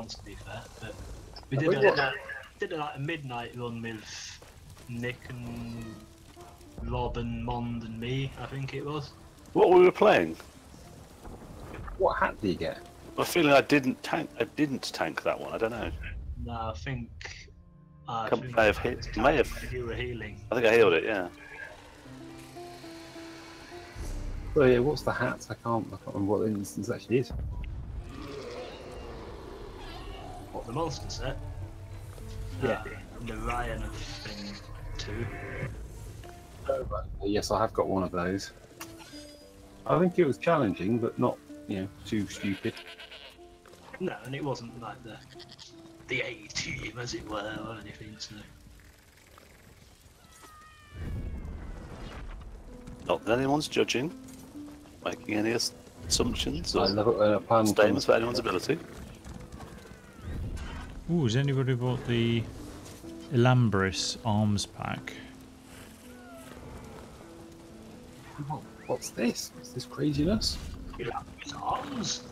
once, to be fair. But we did like a midnight run with Nick and Rob and Mond and me, I think it was. What we were playing? What hat do you get? I'm feeling I didn't tank that one. I don't know. No, I think. May have hit. May have. You were healing. I think I healed it. Yeah. Oh yeah, what's the hat? I can't remember what the instance actually is. What, the monster set? Yeah. The Ryan thing too. Oh, right. Yes, I have got one of those. I think it was challenging, but not, too stupid. No, and it wasn't like the A team, as it were, or anything. So. Not that anyone's judging, making any assumptions or Statements statements about anyone's ability. Ooh, has anybody bought the Elambris arms pack? What's this? What's this craziness? His arms.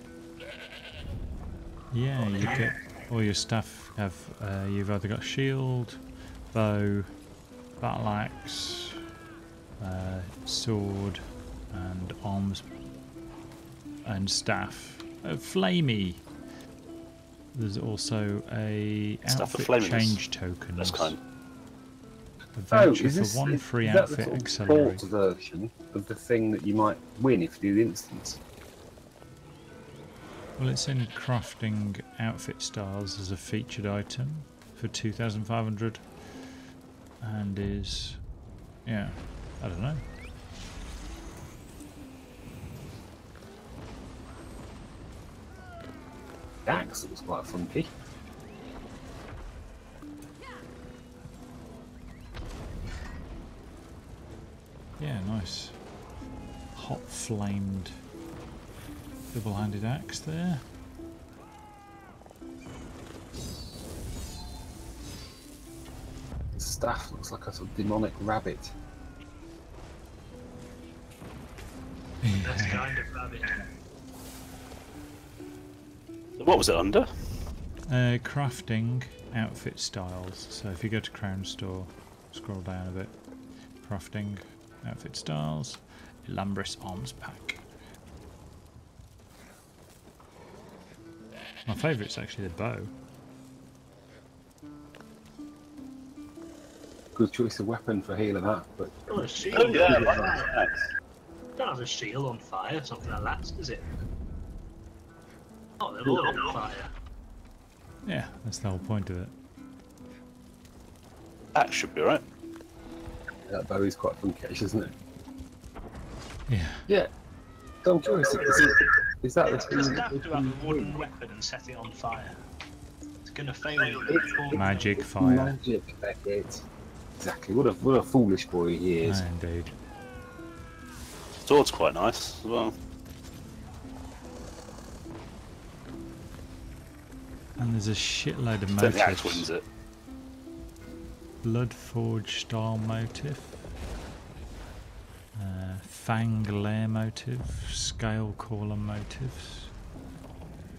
Yeah, you get all your stuff. You've either got shield, bow, battle axe, sword, and arms and staff. Flamey. There's also a outfit change token. That's kind. A voucher for one free outfit accelerator. Is that the version of the thing that you might win if you do the instance? Well, it's in crafting outfit styles as a featured item for 2,500 and is, I don't know. The axe looks quite funky. Yeah, nice. Hot flamed double-handed axe there. The staff looks like a sort of demonic rabbit. That's kind of rabbit. What was it under? Crafting outfit styles. So if you go to Crown Store, scroll down a bit. Crafting outfit styles. Elambris arms pack. My favourite's actually the bow. Good choice of weapon for healing that, but Oh, a shield. Oh yeah, on fire. nice. Don't have a shield on fire, something like that, does it? Oh, they're all on fire. Yeah, that's the whole point of it. That should be right. that bow is quite funky, isn't it? Yeah. Yeah. So I'm curious, is that the It's thing? have to have a wooden weapon and set it on fire. It's gonna fail you. Magic fire. Magic, Beckett. Exactly. What a foolish boy he is. Ah, indeed. Sword's quite nice as well. And there's a shitload of I think the axe motifs. wins it. Bloodforge style motif. Fang lair motif. Scale caller motifs.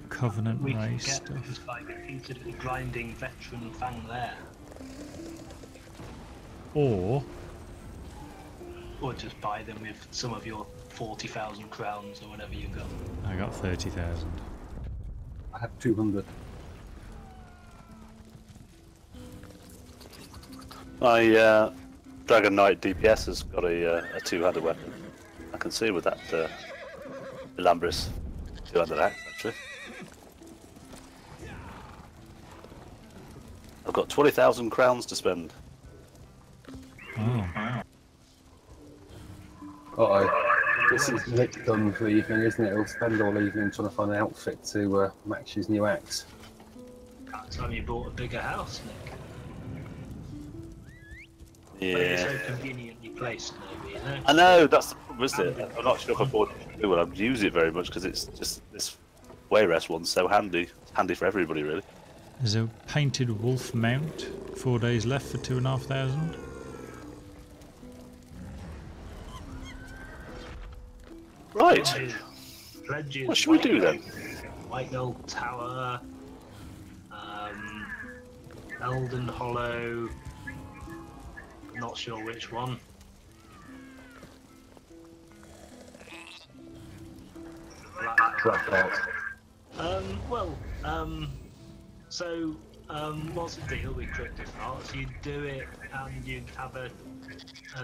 Covenant We can race get stuff. this by repeatedly grinding veteran fang there. Or Or just buy them with some of your 40,000 crowns or whatever you got. I got 30,000. I have 200. My Dragon Knight DPS has got a two-handed weapon. I can see with that Elambris two-handed axe actually. I've got 20,000 crowns to spend. Oh. Uh-oh. This is Nick done for the evening, isn't it? He'll spend all evening trying to find an outfit to match his new axe. That time you bought a bigger house, Nick. But Yeah. it's so conveniently placed, maybe, you know? I know, that's the problem, isn't it? I'm not sure if I bought it to do it. I'd use it very much because it's just this way rest one's so handy. It's handy for everybody, really. There's a painted wolf mount. 4 days left for 2,500. Right. Pledges, What should we do then? White Gold Tower, Elden Hollow. Not sure which one. Black belt. What's the deal with cryptic arts? You'd do it and you'd have a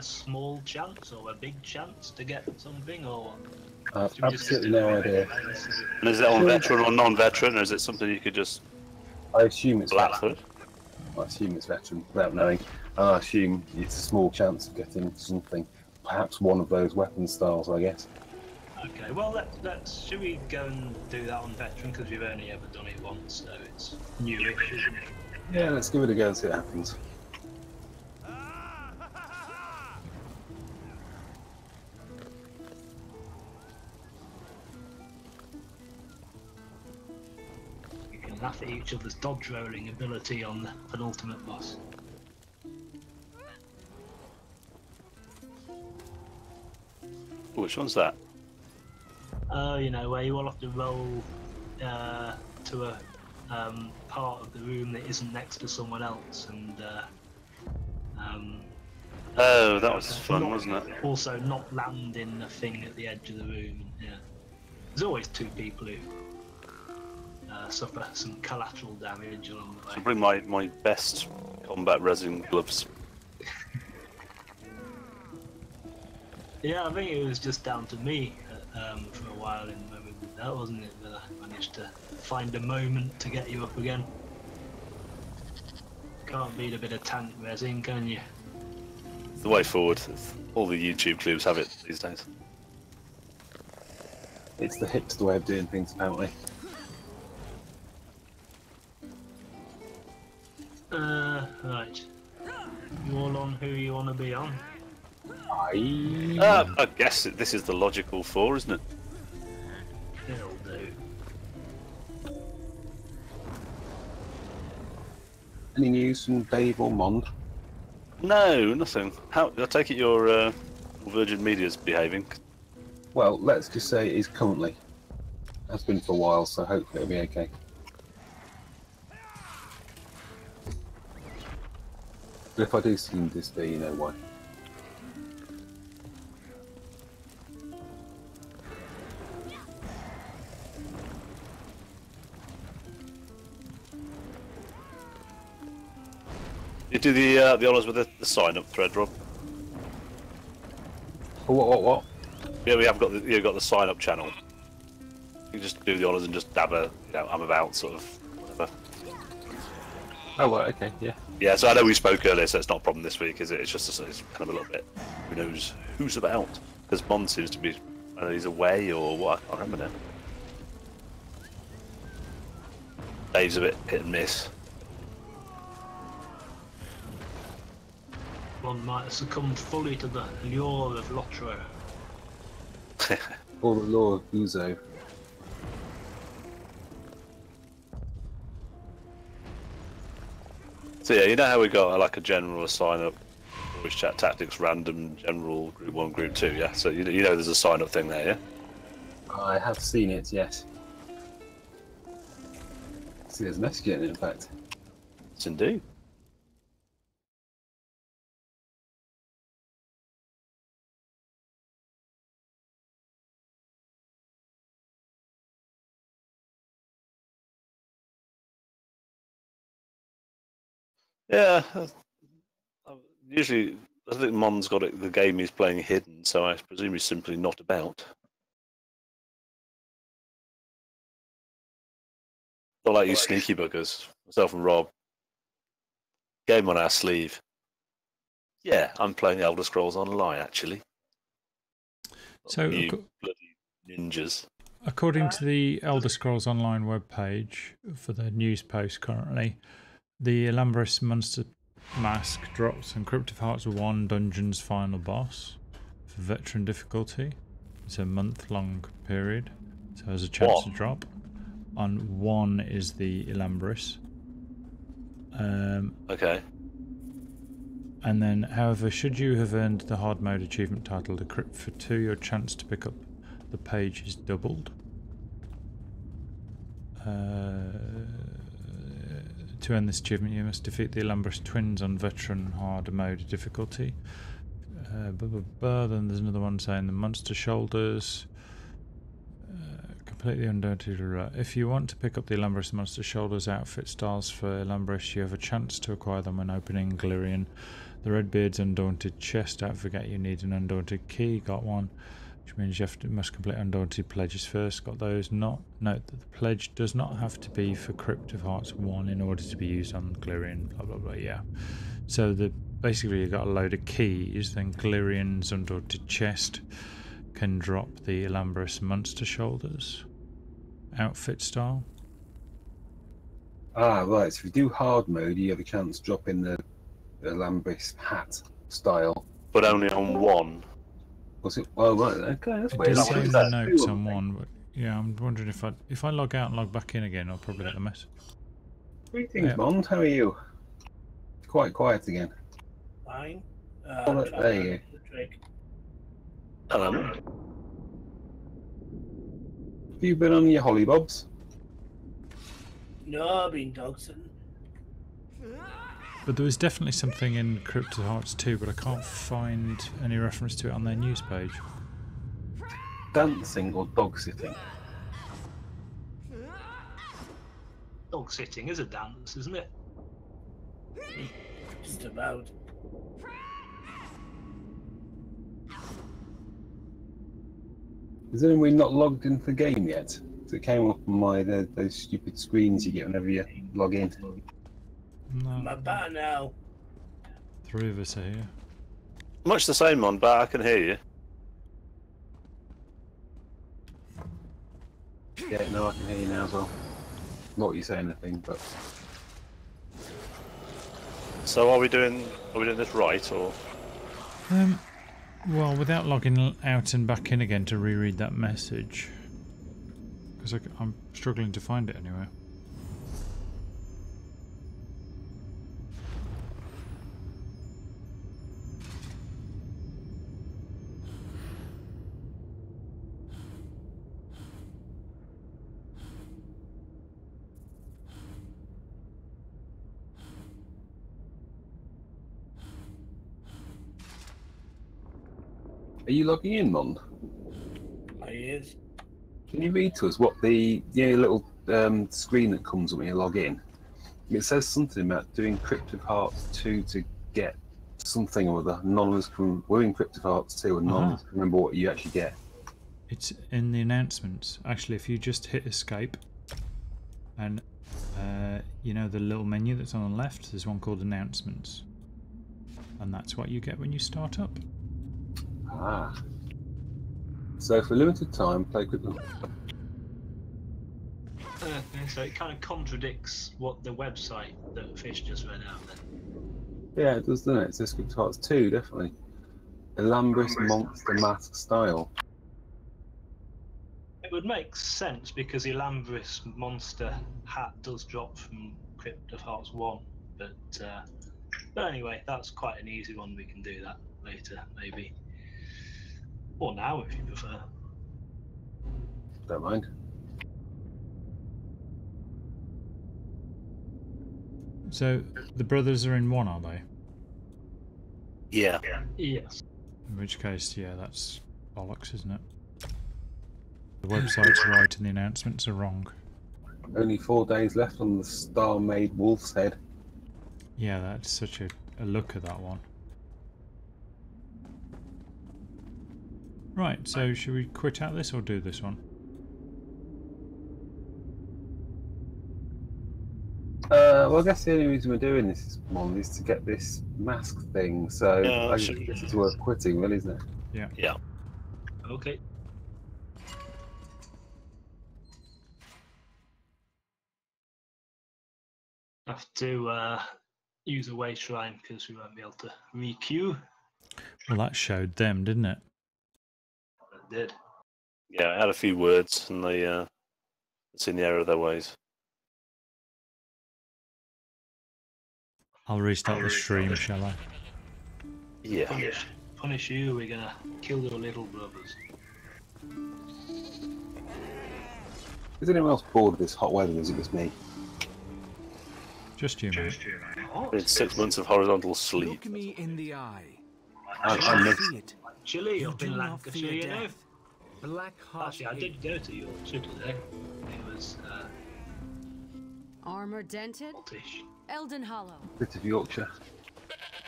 small chance or a big chance to get something, or should we just Absolutely do no it? idea. And is it on veteran or non-veteran, or is it something you could just I assume it's blast veteran. through? I assume it's veteran without knowing. I assume it's a small chance of getting something. Perhaps one of those weapon styles, I guess. Okay, well should we go and do that on veteran, because we've only ever done it once, so it's newish, isn't it? Yeah, let's give it a go and see what happens. We can laugh at each other's dodge rolling ability on the penultimate boss. Which one's that? You know, where you all have to roll to a part of the room that isn't next to someone else, and Oh, that was fun, wasn't it? also not land in the thing at the edge of the room. Yeah, there's always two people who suffer some collateral damage along the way. I'll bring my best combat resin gloves. Yeah, I think it was just down to me for a while in the moment with that, wasn't it? That I managed to find a moment to get you up again. Can't beat a bit of tank resin, can you? It's the way forward. All the YouTube clues have it these days. It's the hipster way of doing things, apparently. Right. You all on who you want to be on? I guess this is the logical 4, isn't it? It'll do. Any news from Dave or Mond? No, nothing. How? I take it your Virgin Media's behaving. Well, let's just say it is currently. Has been for a while, so hopefully it'll be okay. But if I do seem this day, you know why. You do the honours with the sign-up thread, Rob. Oh, what? Yeah, we have got the sign-up channel. You just do the honours and just dab a, I'm about sort of whatever. Oh, right, okay, yeah. Yeah, so I know we spoke earlier, so it's not a problem this week, is it? It's just it's kind of a little bit. Who knows who's about? Because Bond seems to be, I don't know, he's away or what? I can't remember now. Dave's a bit hit and miss. One might have succumbed fully to the lure of Lotro. Or the law of Uzo. So yeah, you know how we got like a general sign-up, voice chat tactics, random, general, group 1, group 2, yeah? So you know there's a sign-up thing there, yeah? I have seen it, yes. See, there's a message in it, in fact. Yes, indeed. Yeah, usually I think Mon's got it. The game he's playing hidden, so I presume he's simply not about. Not like you sneaky buggers, myself and Rob. Game on our sleeve. Yeah, I'm playing Elder Scrolls Online actually. So, You bloody ninjas. according to the Elder Scrolls Online webpage for the news post currently, the Alambris Monster Mask drops on Crypt of Hearts 1 Dungeon's final boss for veteran difficulty. It's a month-long period, so there's a chance to drop. On 1 is the Alambris. Okay. And then, however, should you have earned the hard mode achievement title The Crypt for 2, your chance to pick up the page is doubled. To end this achievement, you must defeat the Alambris twins on veteran hard mode difficulty. Then there's another one saying the monster shoulders. Completely undaunted. If you want to pick up the Alambris monster shoulders outfit styles for Alambris, you have a chance to acquire them when opening Galerion. The Redbeard's undaunted chest outfit. Forget you need an undaunted key. Got one. Which means you must complete undaunted pledges first. Got those. Note that the pledge does not have to be for Crypt of Hearts 1 in order to be used on Galerion. Blah blah blah. Yeah. So basically you got a load of keys. Then Galerion's undaunted chest can drop the Alambris monster shoulders outfit style. Ah, right. So if you do hard mode, you have a chance to drop in the Alambris hat style. But only on one. Was it? Oh, right. Okay, that's It weird. does say in the notes Two on of them. one, but yeah, I'm wondering if I log out and log back in again, I'll probably get the message. Greetings, Yeah. Mond. How are you? Quite quiet again. Fine. Oh, there you go. The trick. Hello. Have you been on your hollybobs? No, I've been dog sitting. But there was definitely something in Crypt of Hearts 2, but I can't find any reference to it on their news page. Dancing or dog sitting? Dog sitting is a dance, isn't it? Just about. Is anyone not logged into the game yet? So it came up on those stupid screens you get whenever you log in. I'm No, about now. 3 of us are here. Much the same, Mon, but I can hear you. Yeah, no, I can hear you now as well. Not you saying anything, but So are we doing this right, or? Well, without logging out and back in again to reread that message, because I'm struggling to find it anywhere. are you logging in, Mond? My ears. Can you read to us what the little screen that comes when you log in? It says something about doing Crypt of Hearts 2 to get something or other. None of us can. We're in Crypt of Hearts 2, and none of us can remember what you actually get. It's in the announcements. Actually, if you just hit escape, and you know the little menu that's on the left, there's one called announcements, and that's what you get when you start up. Ah. So for a limited time, play Crypt of So it kind of contradicts what the website that Fish just read out then. Yeah, it does, doesn't it? It says Crypt of Hearts 2, definitely. Alambris Monster Mask style. It would make sense because the Alambris monster hat does drop from Crypt of Hearts 1, but anyway, that's quite an easy one. We can do that later, maybe. Or now, if you prefer. Don't mind. So the brothers are in 1, are they? Yeah. Yes. In which case, yeah, that's bollocks, isn't it? The website's right and the announcements are wrong. Only 4 days left on the star-made wolf's head. Yeah, that's such a look at that one. Right, so should we quit out this or do this one? Well, I guess the only reason we're doing this one is to get this mask thing, so Yeah, I sure. guess it's worth quitting, really, isn't it? Yeah. Okay. Have to use a way shrine because we won't be able to re-queue. Well, that showed them, didn't it? It did. Yeah, I had a few words, and they it's in the error of their ways. I'll restart the stream, shall I? Yeah. Punish you, we're gonna kill your little brothers. Is anyone else bored of this hot weather, or is it just me? Just you, mate. What? It's 6 months of horizontal sleep. Look me in the eye. I missed. See it. Chilly You up do in not Lancashire, fear you know. death. Black heart. Actually, I did go to Yorkshire today. It was Armor dented? Scottish. Eldon Hollow. Bit of Yorkshire.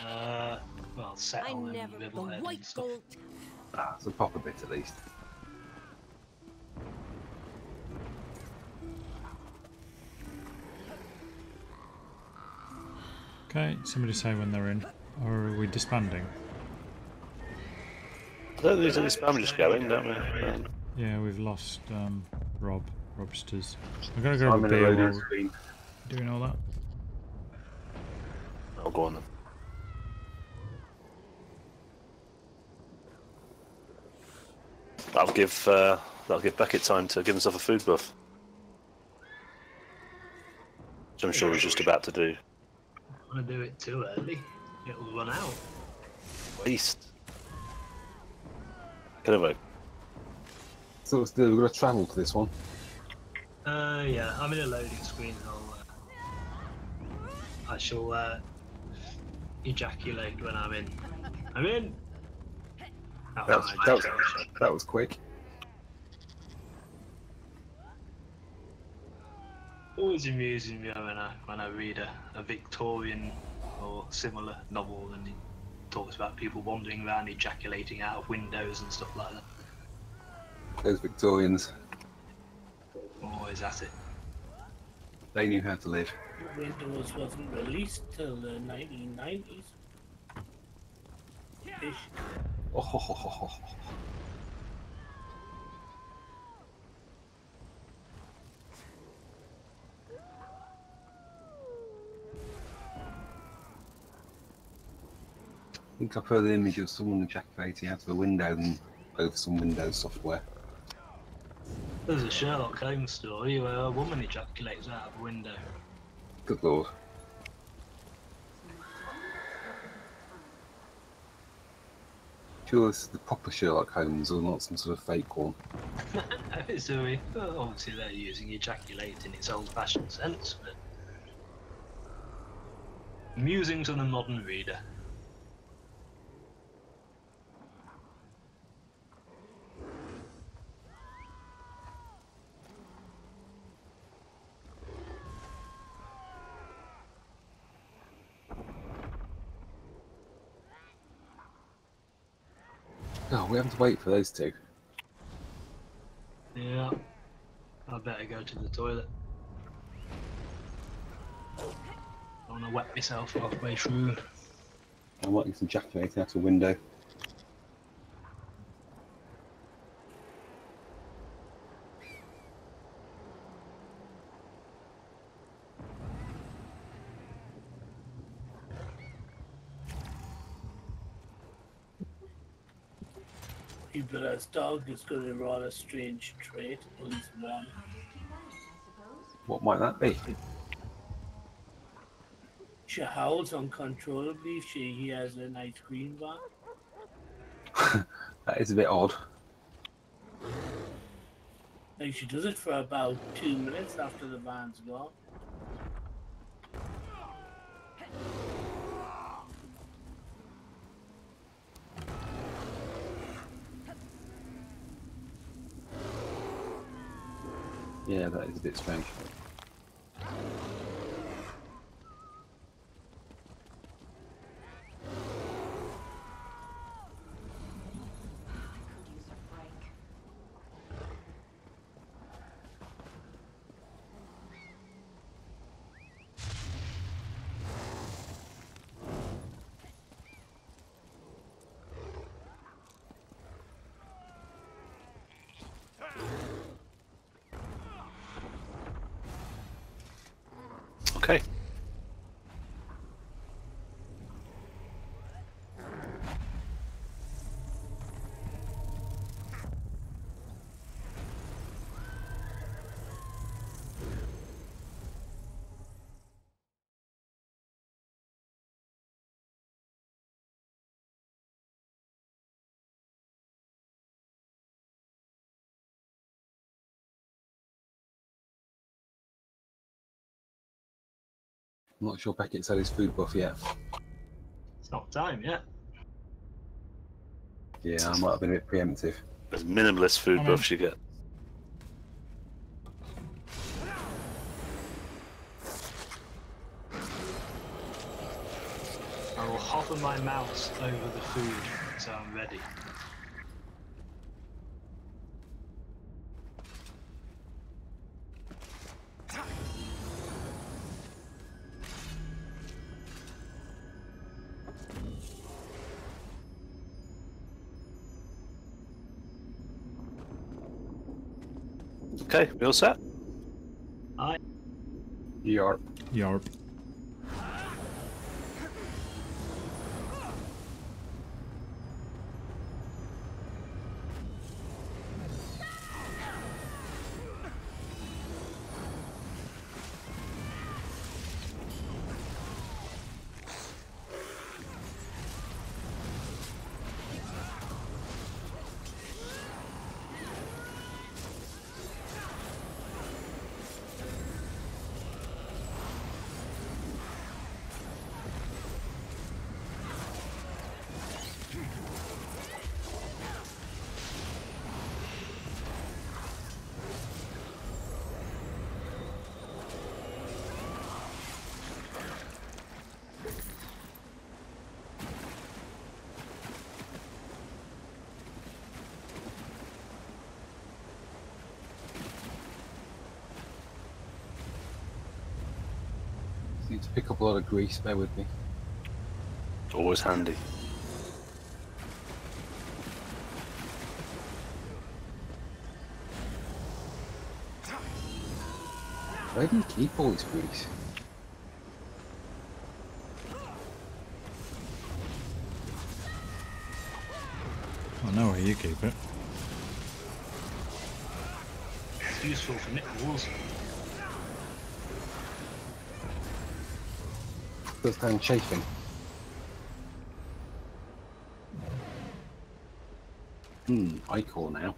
Well, set I on in never. The Riverhead and white stuff. gold. Ah, it's a proper bit at least. Okay, somebody say when they're in. Or are we disbanding? I don't think there's any spam just going, don't we? Yeah, we've lost Robsters. I'm gonna grab I'm a in a beer loading while screen. we're doing all that. I'll go on then. That'll give Beckett time to give himself a food buff. Which I'm sure he's just about to do. I want to do it too early. It'll run out. Waste. Anyway, So let's do. We're going to travel to this one. Yeah, I'm in a loading screen. I shall ejaculate when I'm in. I'm in. Oh, That was quick. Always amusing me when I read a Victorian or similar novel and it talks about people wandering around ejaculating out of windows and stuff like that. Those Victorians, Always at it. they knew how to live. Windows wasn't released till the 1990s. Ish. Oh, ho, ho, ho, ho, ho. I think I've heard the image of someone ejaculating out of a window and over some Windows software. There's a Sherlock Holmes story where a woman ejaculates out of a window. Good lord. Sure, this is the proper Sherlock Holmes or not some sort of fake one. So obviously they're using ejaculate in its old-fashioned sense, but amusing to the modern reader. Oh, we have to wait for those two. Yeah, I better go to the toilet. I want to wet myself halfway through. I might need some ejaculating out a window. People as dog is got a rather strange trait, at least one. What might that be? She howls uncontrollably if she hears an ice cream bar. That is a bit odd. Like she does it for about 2 minutes after the van's gone. Yeah, that is a bit strange. okay. I'm not sure Beckett's had his food buff yet. It's not time yet. Yeah, I might have been a bit preemptive. There's minimalist food I mean- buffs you get. I will hover my mouse over the food so I'm ready. Okay, we all set? Yarp. Yarp. Need to pick up a lot of grease, bear with me. Always handy. Where do you keep all this grease? I know where you keep it. It's useful for nickels. Does time chafing? I call now.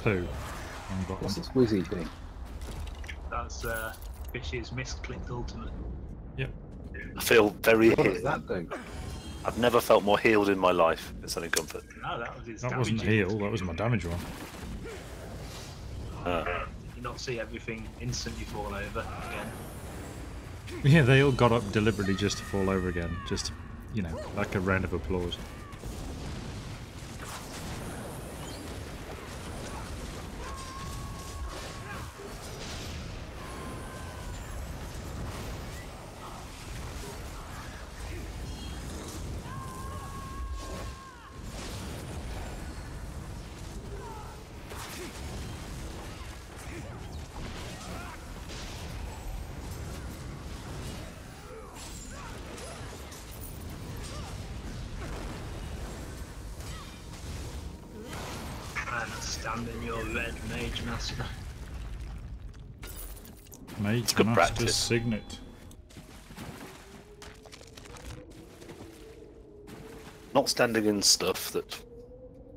Poo. I've got What's one. this whizzy thing? That's Fish's misclicked ultimate. Yep. I feel very What does healed. that do? I've never felt more healed in my life. If it's any comfort. No, that was his That damage. wasn't heal, that was my damage one. Did you not see everything instantly fall over again? Yeah, they all got up deliberately just to fall over again. Just, you know, like a round of applause. And stand in your red mage master. Mage good Master practice. Signet. Not standing in stuff that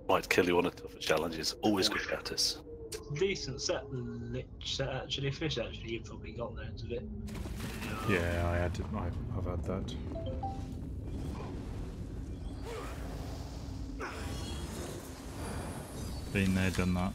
might kill you on a tougher challenge is always good practice. Decent set, lich set actually. Fish actually, you've probably got loads of it. Yeah, I've had that. Been there, done that.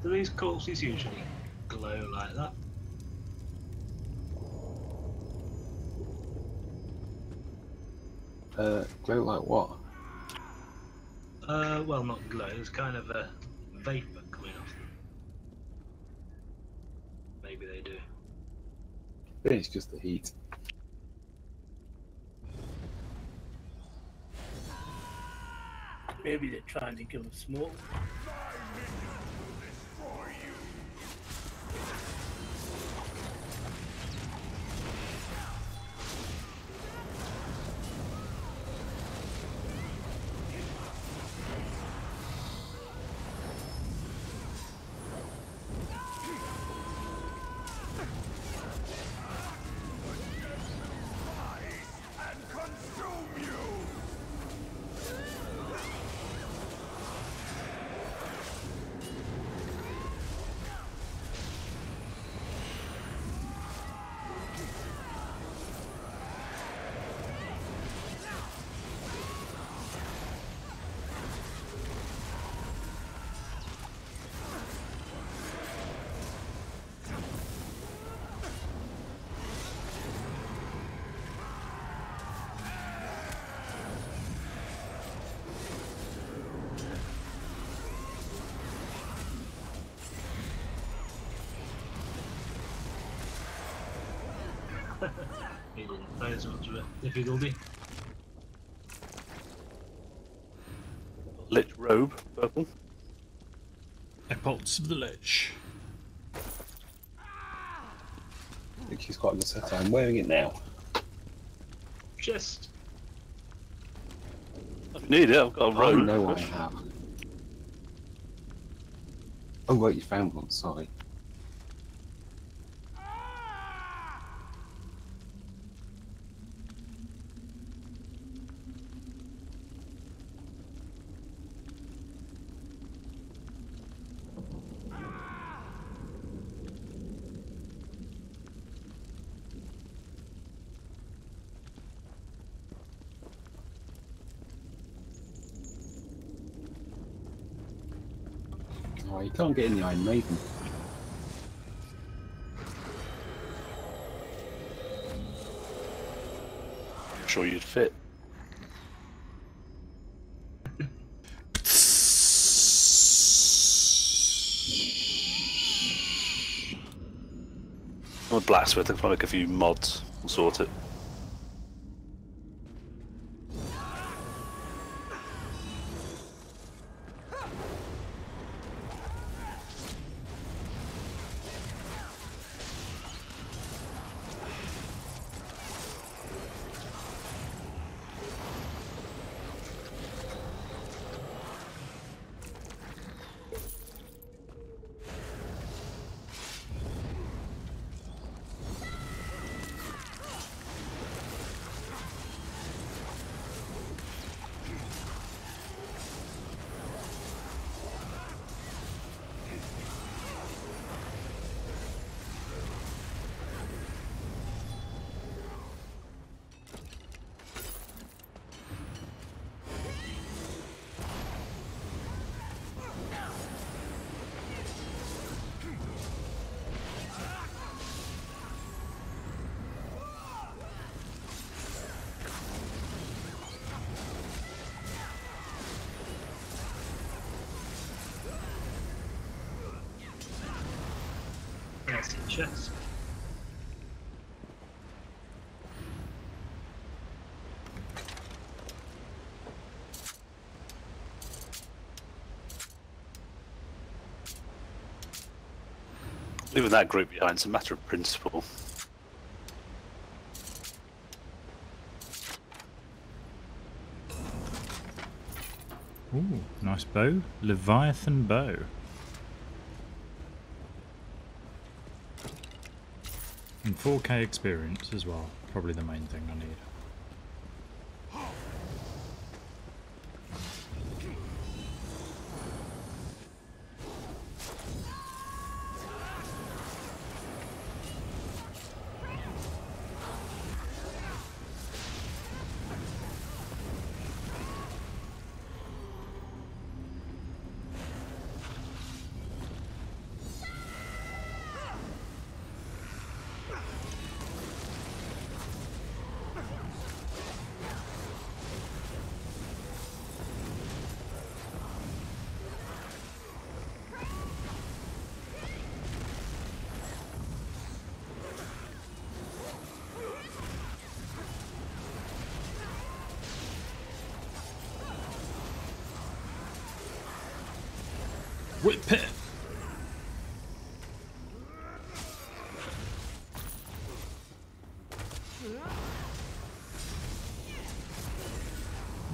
Do these corpses usually glow like that? Glow like what? Well, not glow. There's kind of a vapor coming off them. Maybe they do. I think it's just the heat. Maybe they're trying to give them smoke. He didn't pose much of a difficulty. Lich robe, purple. Epots of the Lich. I think she's quite a good set. I'm wearing it now. Just If you need it, I've got a I robe. know I have. Oh right, you found one. Sorry. Oh, you can't get in the Iron Maiden. I'm sure you'd fit. I'm a blacksmith, I can make a few mods and sort it. That's the chest. Leaving that group behind, it's a matter of principle. Ooh, nice bow. Leviathan bow. And 4K experience as well. Probably the main thing I need. Whip it!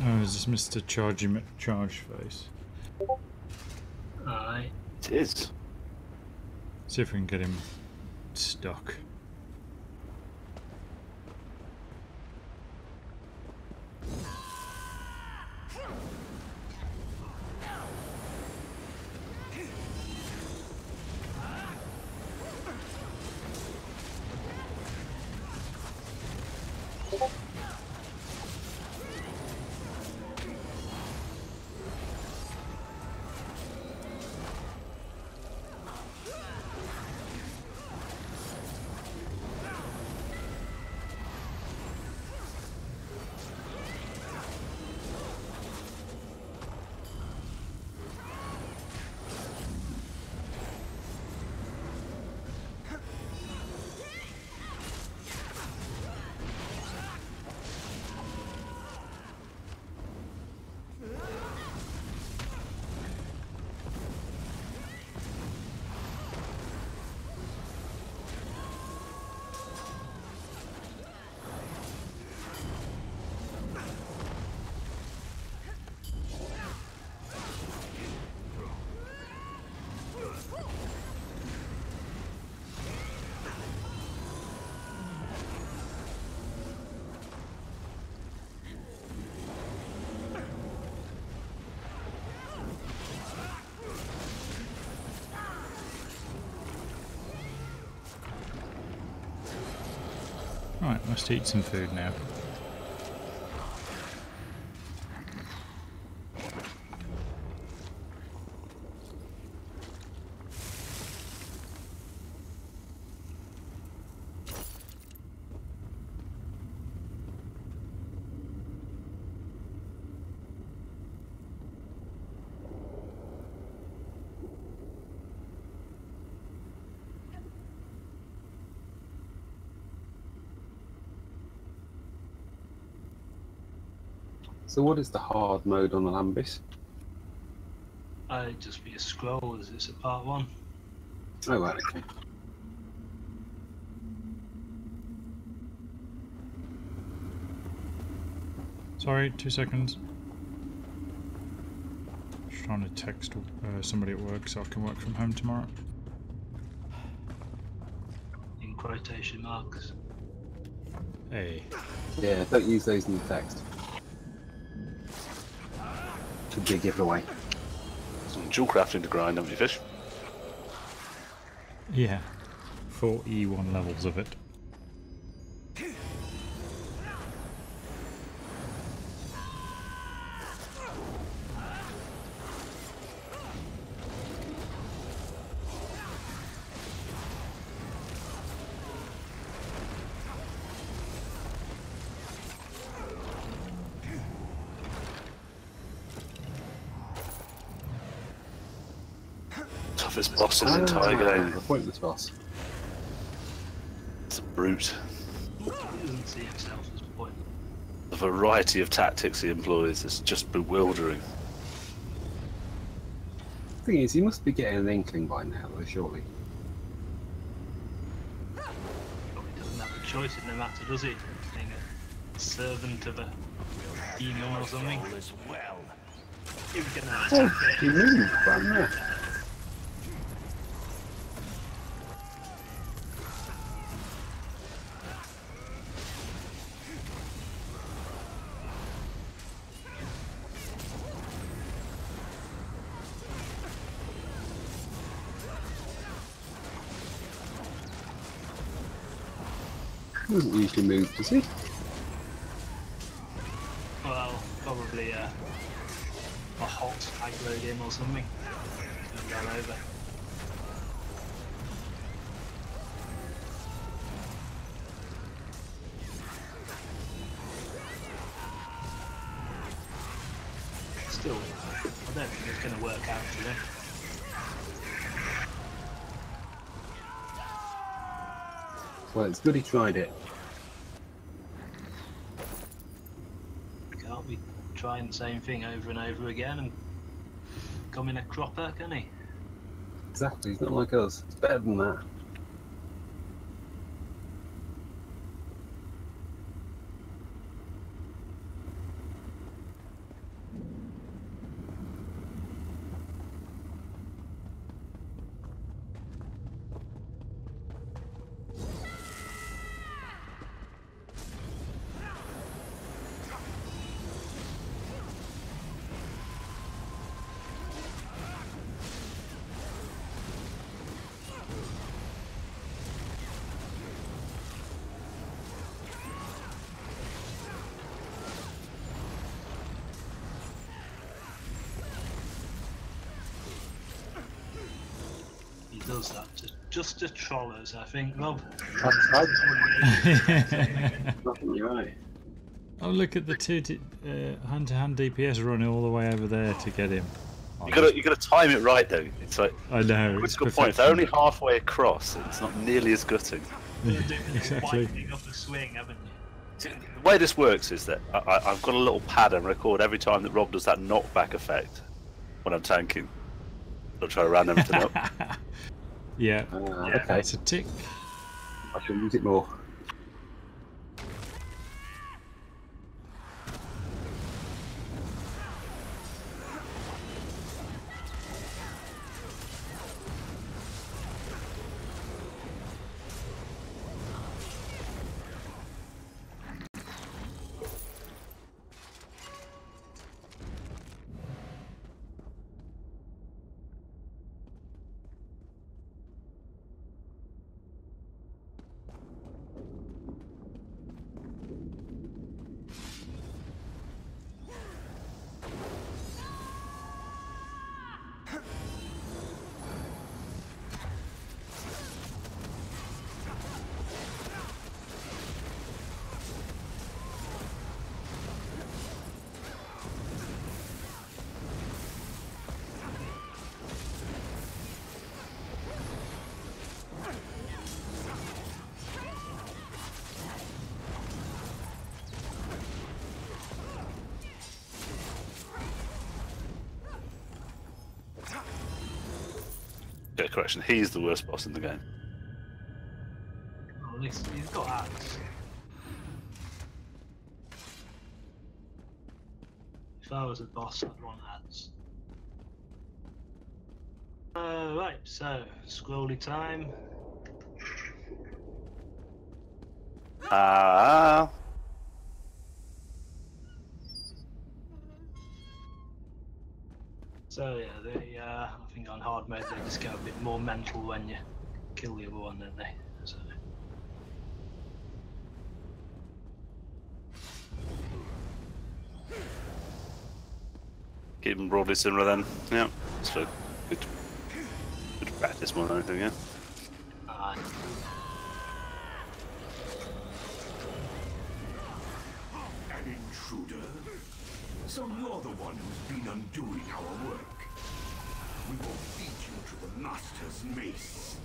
Oh, is this Mr. Chargy McCharge face? Aye. It is. See if we can get him stuck. Right, must eat some food now. So what is the hard mode on the Lambis? It'd just be a scroll as it's a part 1. Oh, right, okay. Sorry, 2 seconds. Just trying to text somebody at work so I can work from home tomorrow. In quotation marks. Hey. Yeah, don't use those in the text. Could be a giveaway. Some dual crafting to grind, haven't you, Fish? Yeah. 4 E1 levels of it. Toughest boss in the entire game. The pointless boss. It's a brute. He doesn't see himself as pointless. The variety of tactics he employs is just bewildering. The thing is, he must be getting an inkling by now, though, surely. Probably doesn't have a choice in the matter, does he? Being a servant of a demon or something. You're gonna attack it. He moved, but no. He doesn't usually move, does he? Well, probably a hot aggroed him or something. And ran over. Still, I don't think it's going to work out for him. Well, it's good he tried it. Can't be trying the same thing over and over again and becoming a cropper, can he? Exactly, he's not like us. It's better than that. He does that just to troll us, I think, Rob. You're right. Oh, look at the two hand-to-hand DPS running all the way over there to get him. You gotta time it right though. It's like I know. It's critical point. If they're only halfway across, it's not nearly as gutting. Exactly. Winding up the swing, haven't you? See, the way this works is that I've got a little pad and record every time that Rob does that knockback effect when I'm tanking. I'll try to round everything up. Yeah. Okay. It's a tick. I should use it more. Yeah, correction. He's the worst boss in the game. Well, at least he's got axe. If I was a boss, I'd want axe. Right, so scrolly time. So yeah, I think on hard mode they just get a bit more mental when you kill the other one, don't they? So. Keep them broadly similar then. Yeah. It's for good practice more than anything, yeah. An intruder? So you're the one who's been undoing our work. We will feed you to the Master's mace.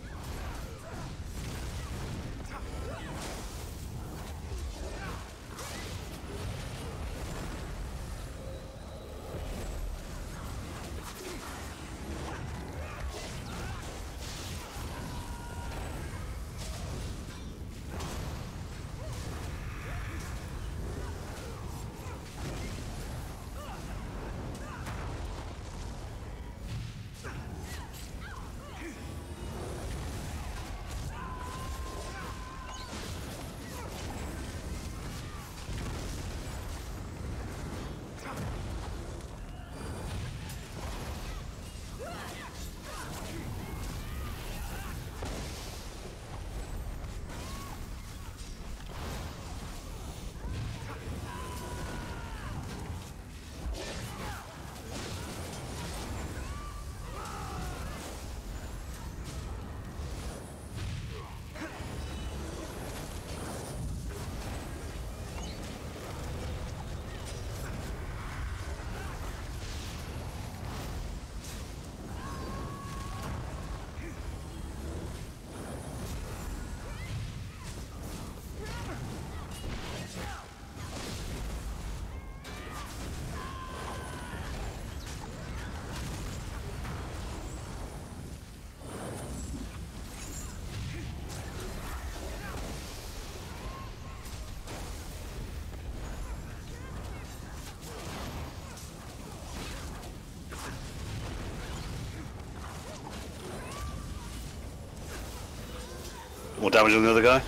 More damage on the other guy.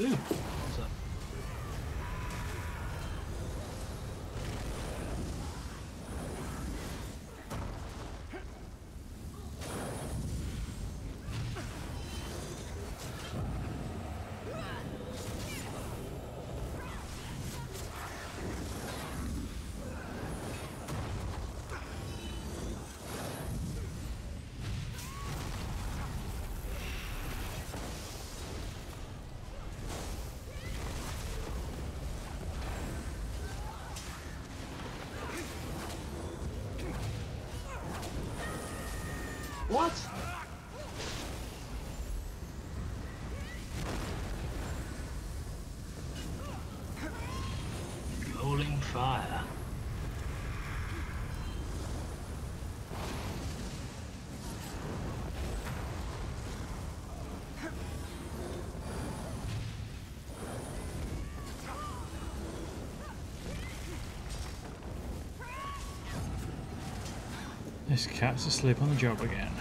Ooh, what's that? What? Rolling fire. This cat's asleep on the job again.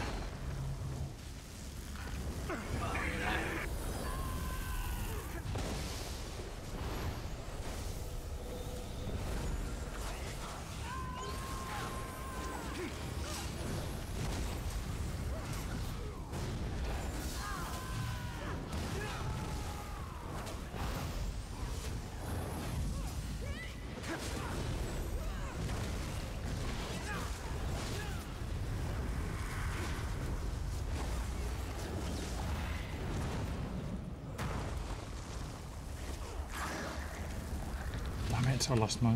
Damn it, I lost my...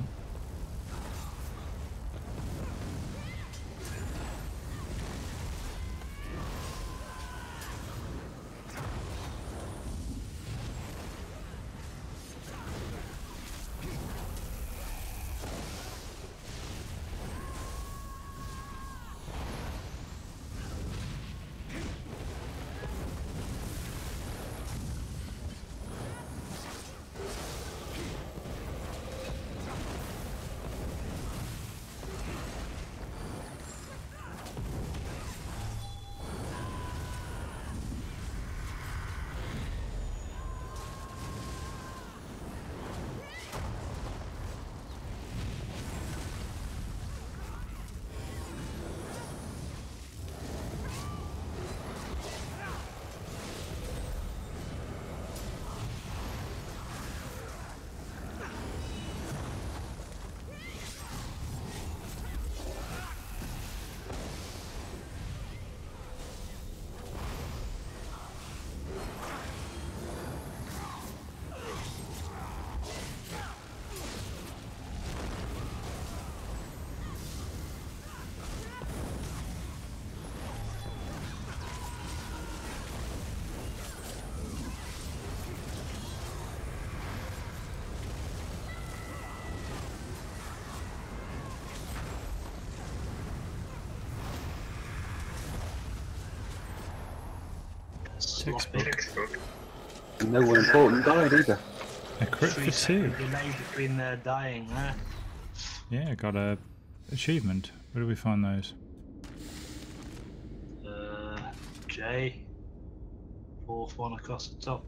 Textbook. No one important died either. A crit for 2. Delay between their dying there. Yeah, got a achievement. Where do we find those? J. Fourth one across the top.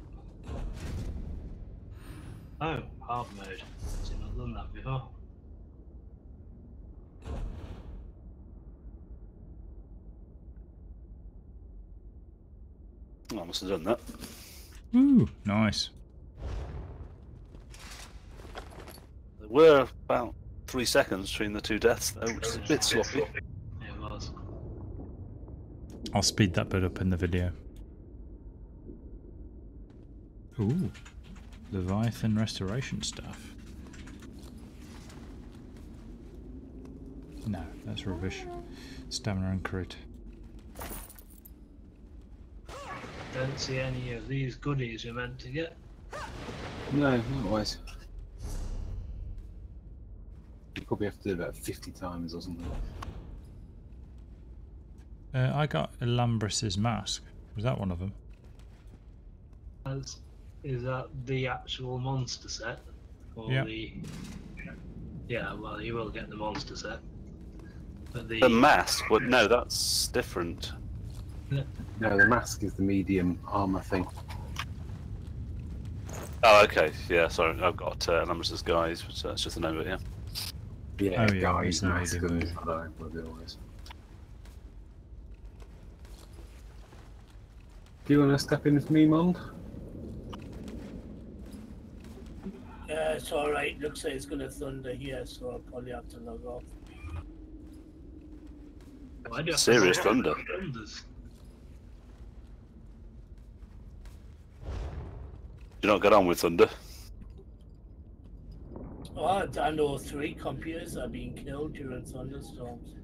Oh, hard mode. I've not done that before. I must have done that. Ooh, nice. There were about 3 seconds between the two deaths, though, which is a bit sloppy. It was. I'll speed that bit up in the video. Ooh, Leviathan restoration stuff. No, that's rubbish. Stamina and crit. Don't see any of these goodies you're meant to get. No, not always. You probably have to do it about 50 times or something. I got Elambris's mask. Was that one of them? Is that the actual monster set? Or Yeah. the... Yeah, well, you will get the monster set. But The mask? Well, no, that's different. No, the mask is the medium armor thing. Oh, okay. Yeah, sorry. I've got Lambrus's Guise, which that's just the name of it, yeah. Yeah, Oh, yeah, guys, it's the mask, medium and version. I don't know what the other is. Do you want to step in with me, Mond? Yeah, it's alright. Looks like it's going to thunder here, so I'll probably have to log off. Why do you have to Serious say thunder. thunders? Do you not get on with thunder? Oh, I know 3 computers are being killed during thunderstorms.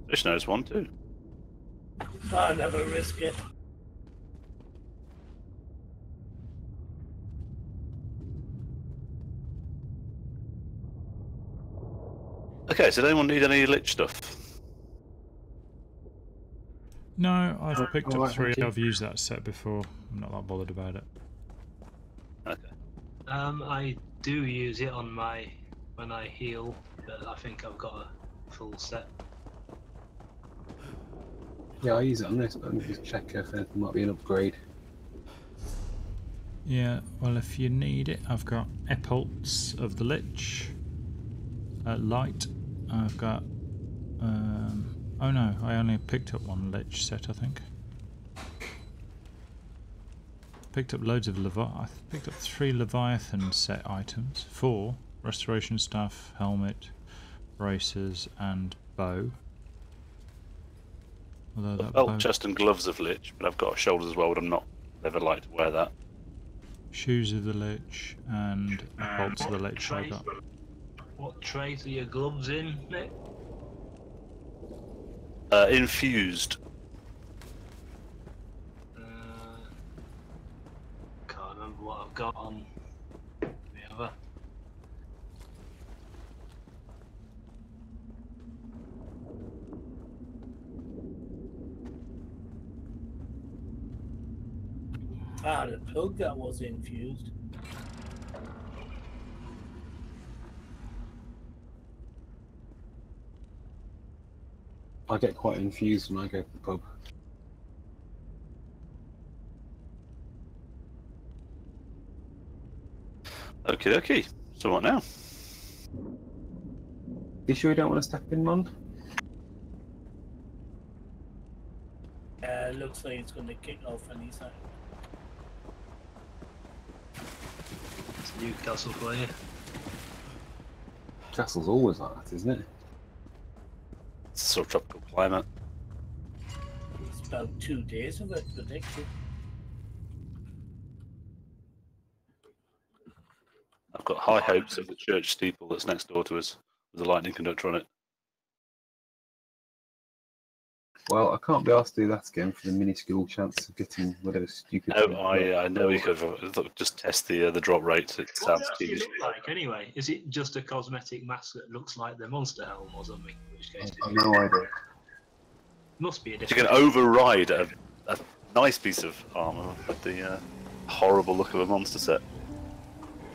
Fish knows one too. I never risk it. Okay, so does anyone need any lich stuff? No, I've picked up alright, 3. thank you. I've used that set before. I'm not that bothered about it. Okay. I do use it on my when I heal, but I think I've got a full set. Yeah, I use it on this, but let me just check if there might be an upgrade. Yeah, well, if you need it, I've got Epults of the Lich. Light. I've got... oh no, I only picked up 1 Lich set, I think. Picked up loads of I picked up 3 Leviathan set items. 4 Restoration Staff, Helmet, Bracers, and Bow. Although that Belt, bow... chest, and gloves of lich, but I've got shoulders as well, but I'm not never like to wear that. Shoes of the Lich and Bolts of the Lich I got. What trays are your gloves in, Nick? Infused. Can't remember what I've got on the other. I had a plug that was infused. I get quite infused when I go to the pub. Okie dokie. So what now? You sure you don't want to step in, Mond? Looks like it's going to kick off any second. It's Newcastle for you. Castle's always like that, isn't it? It's a sort of tropical climate. It's about 2 days of it predicted. I've got high hopes of the church steeple that's next door to us with a lightning conductor on it. Well, I can't be asked to do that again for the minuscule chance of getting whatever stupid... No, I know you could have just test the drop rates. It What sounds does it actually tedious. look like anyway? Is it just a cosmetic mask that looks like the monster helm or something? In which case I've no idea. must be a You different. can override a nice piece of armour with the horrible look of a monster set.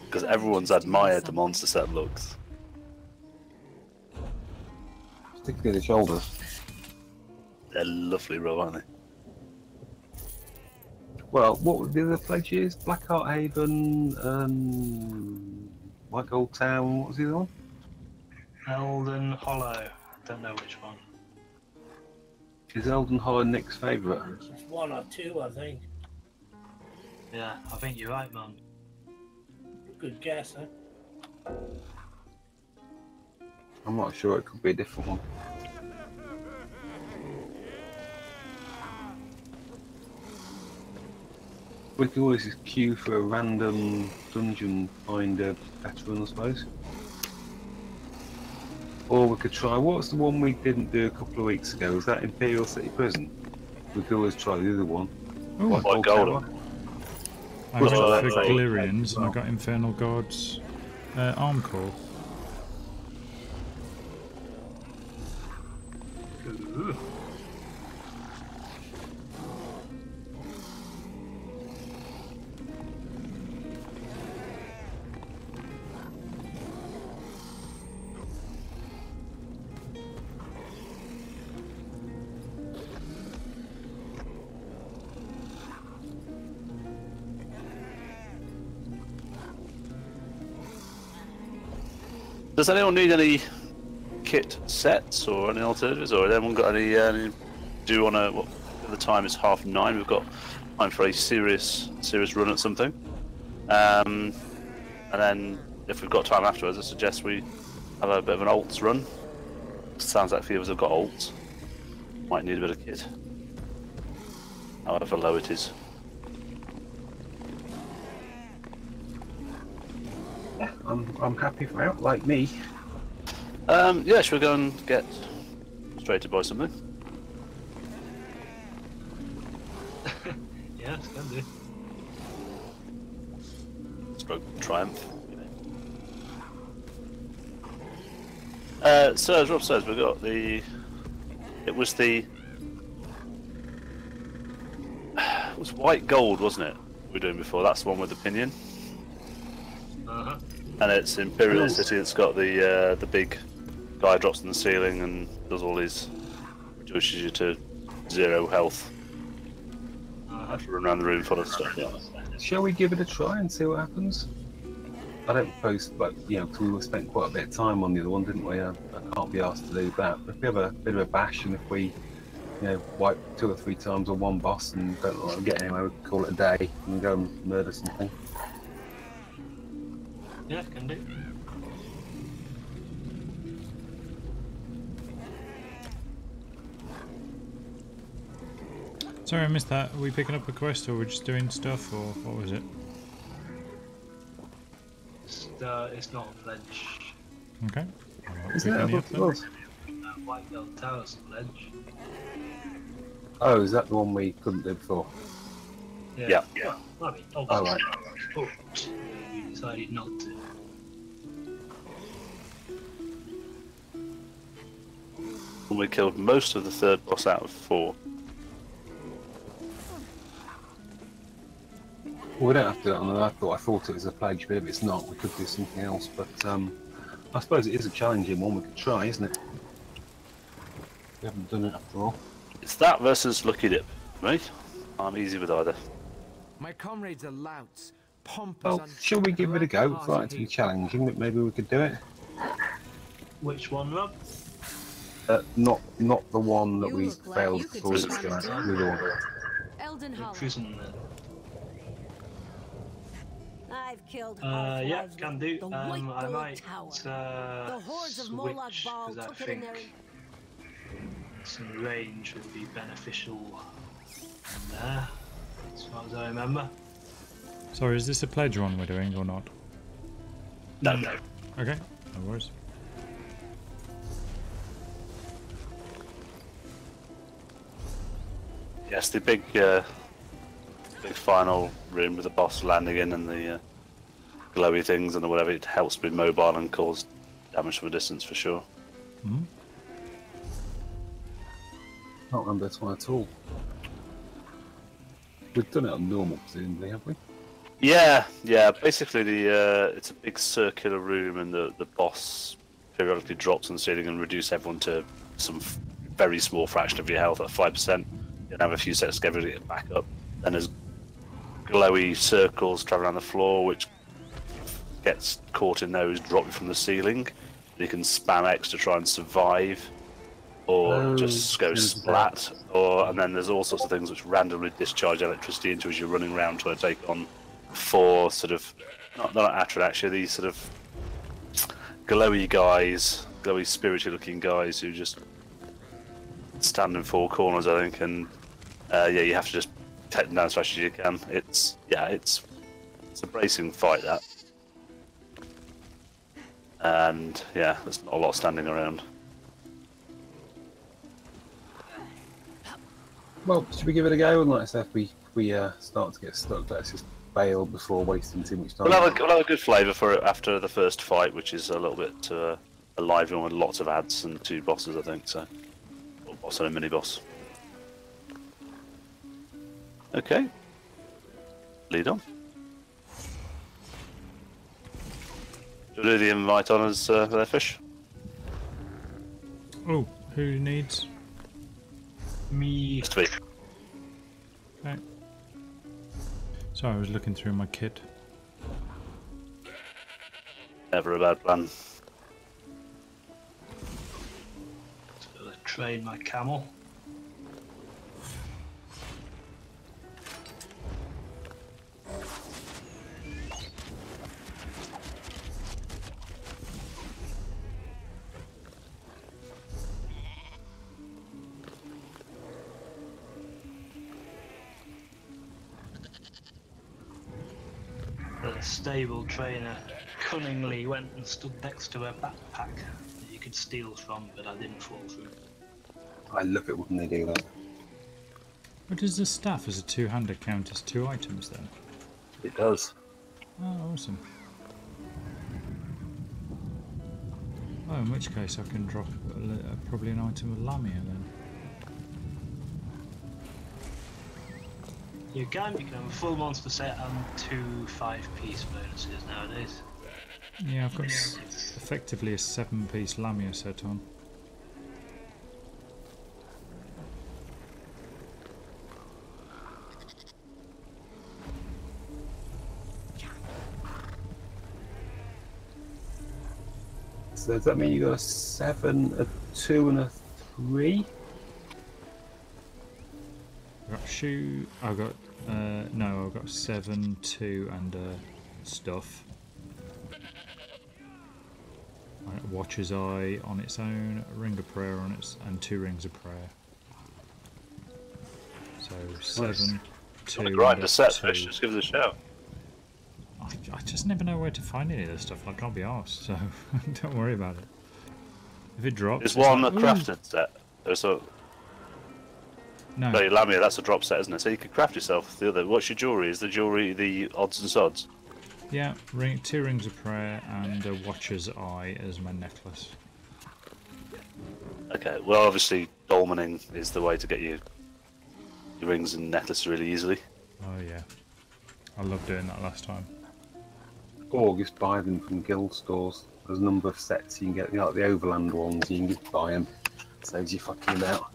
Because everyone's admired the monster set looks. Particularly the shoulders. They're lovely, Rob, aren't they? Well, what were the other pledges? Blackheart Haven, White Gold Town, what was the other one? Elden Hollow. Don't know which one. Is Elden Hollow Nick's favourite? It's 1 or 2, I think. Yeah, I think you're right, man. Good guess, huh? I'm not sure, it could be a different one. We could always just queue for a random dungeon finder veteran, I suppose. Or we could try, what's the one we didn't do a couple of weeks ago? Was that Imperial City Prison? We could always try the other one. Ooh, White Gold. I went Well, for that's Galerians and I got Infernal Guards Arm Core. Ooh. Does anyone need any kit sets or any alternatives, or has anyone got any? Do you want to? What the time is 9:30. We've got time for a serious run at something. And then if we've got time afterwards, I suggest we have a bit of an alts run. Sounds like a few of us have got alts. Might need a bit of kit, however low it is. Yeah, I'm happy for out, like me. Yeah, should we go and get straight to buy something? Yeah, can do. Stroke triumph. So as Rob says, we got the. It was white gold, wasn't it? We were doing before. That's the one with the pinion. And it's Imperial City. It's got the big guy drops in the ceiling and does all his reduces you to 0 health. Have to run around the room full of stuff. Yeah. Shall we give it a try and see what happens? I don't propose, but because we spent quite a bit of time on the other one, didn't we? I can't be asked to do that. But if we have a bit of a bash, and if we, wipe 2 or 3 times on one boss and don't look like we get anywhere, we can call it a day and go and murder something. Yeah, can do. Sorry, I missed that. Are we picking up a quest, or are we just doing stuff, or what was it? It's not a pledge. Okay. Isn't that what it was? White Gold Tower's a pledge. Oh, is that the one we couldn't do before? Yeah. Well, I mean, Oh, obviously, right. but we decided not to. And we killed most of the 3rd boss out of 4. Well, we don't have to do it on the. I thought it was a pledge, but if it's not, we could do something else. But I suppose it is a challenging one we could try, isn't it? We haven't done it after all. It's that versus Lucky Dip, right? I'm easy with either. My comrades are louts, pompous. Well, shall we give it a go? It's likely to be challenging, but maybe we could do it. Which one, Rob? Not the one that You we look like failed you could before. take The on other one. Elden The Hollow. prison. I've killed Yeah, half-lives can with do. the I White Gold might Tower. The hordes of Moloch switch, Ball 'cause I took it in think their... some range would be beneficial in there, as far as I remember. Sorry, is this a pledge one we're doing, or not? No. Okay, no worries. Yes, the big final room with the boss landing in and the glowy things and whatever. It helps be mobile and cause damage from a distance for sure. Mm-hmm. Can't remember this one at all. We've done it on normal, presumably, have we? Yeah. Basically, it's a big circular room, and the boss periodically drops on the ceiling and reduces everyone to some very small fraction of your health at 5%. You have a few seconds to get everything back up. Then there's glowy circles traveling around the floor, which gets caught in those, drop you from the ceiling. You can spam X to try and survive, or just go splat. And then there's all sorts of things which randomly discharge electricity into as you're running around trying to take on 4 sort of not Atron actually, these sort of glowy guys, glowy spiritual looking guys who just stand in 4 corners, I think, and you have to just take them down as fast as you can. It's a bracing fight, that, and there's not a lot standing around. Well, should we give it a go? And like I said, if we start to get stuck, let's just bail before wasting too much time. We'll have a good flavour for it after the first fight, which is a little bit a live one with lots of ads and 2 bosses, I think. So, or boss and a mini boss. Okay. Lead on. Do we do the invite on as there, Fish? Oh, who needs? Me. Just me. Okay. Sorry, I was looking through my kit. Never a bad plan. train my camel. The stable trainer cunningly went and stood next to a backpack that you could steal from, but I didn't fall through. I love it when they do that. What does the staff as a two-hander count as 2 items then? It does. Oh, awesome. Oh, in which case I can drop probably an item of Lamia then. You can have a full monster set and 2 5-piece bonuses nowadays. Yeah, I've got effectively a 7-piece Lamia set on. So does that mean you got a 7, a 2, and a 3? I've got shoe. I've got no. I've got 7, 2, and stuff. Watcher's Eye on its own, a Ring of Prayer on its, and 2 Rings of Prayer. So 7, 2. Want to grind a set, 2. Fish? Just give us a shout. I just never know where to find any of this stuff. I can't be arsed, so don't worry about it. If it drops, There's it's one like, a crafted set. There's a no. no, Lamia. That's a drop set, isn't it? So you can craft yourself the other. What's your jewellery? Is the jewellery the odds and sods? Yeah, 2 Rings of Prayer and a Watcher's Eye as my necklace. Okay. Well, obviously, dolmaning is the way to get your rings and necklaces really easily. Oh yeah, I loved doing that last time. Or just buy them from guild stores. There's a number of sets you can get, like the overland ones, you can just buy them. Saves you fucking about.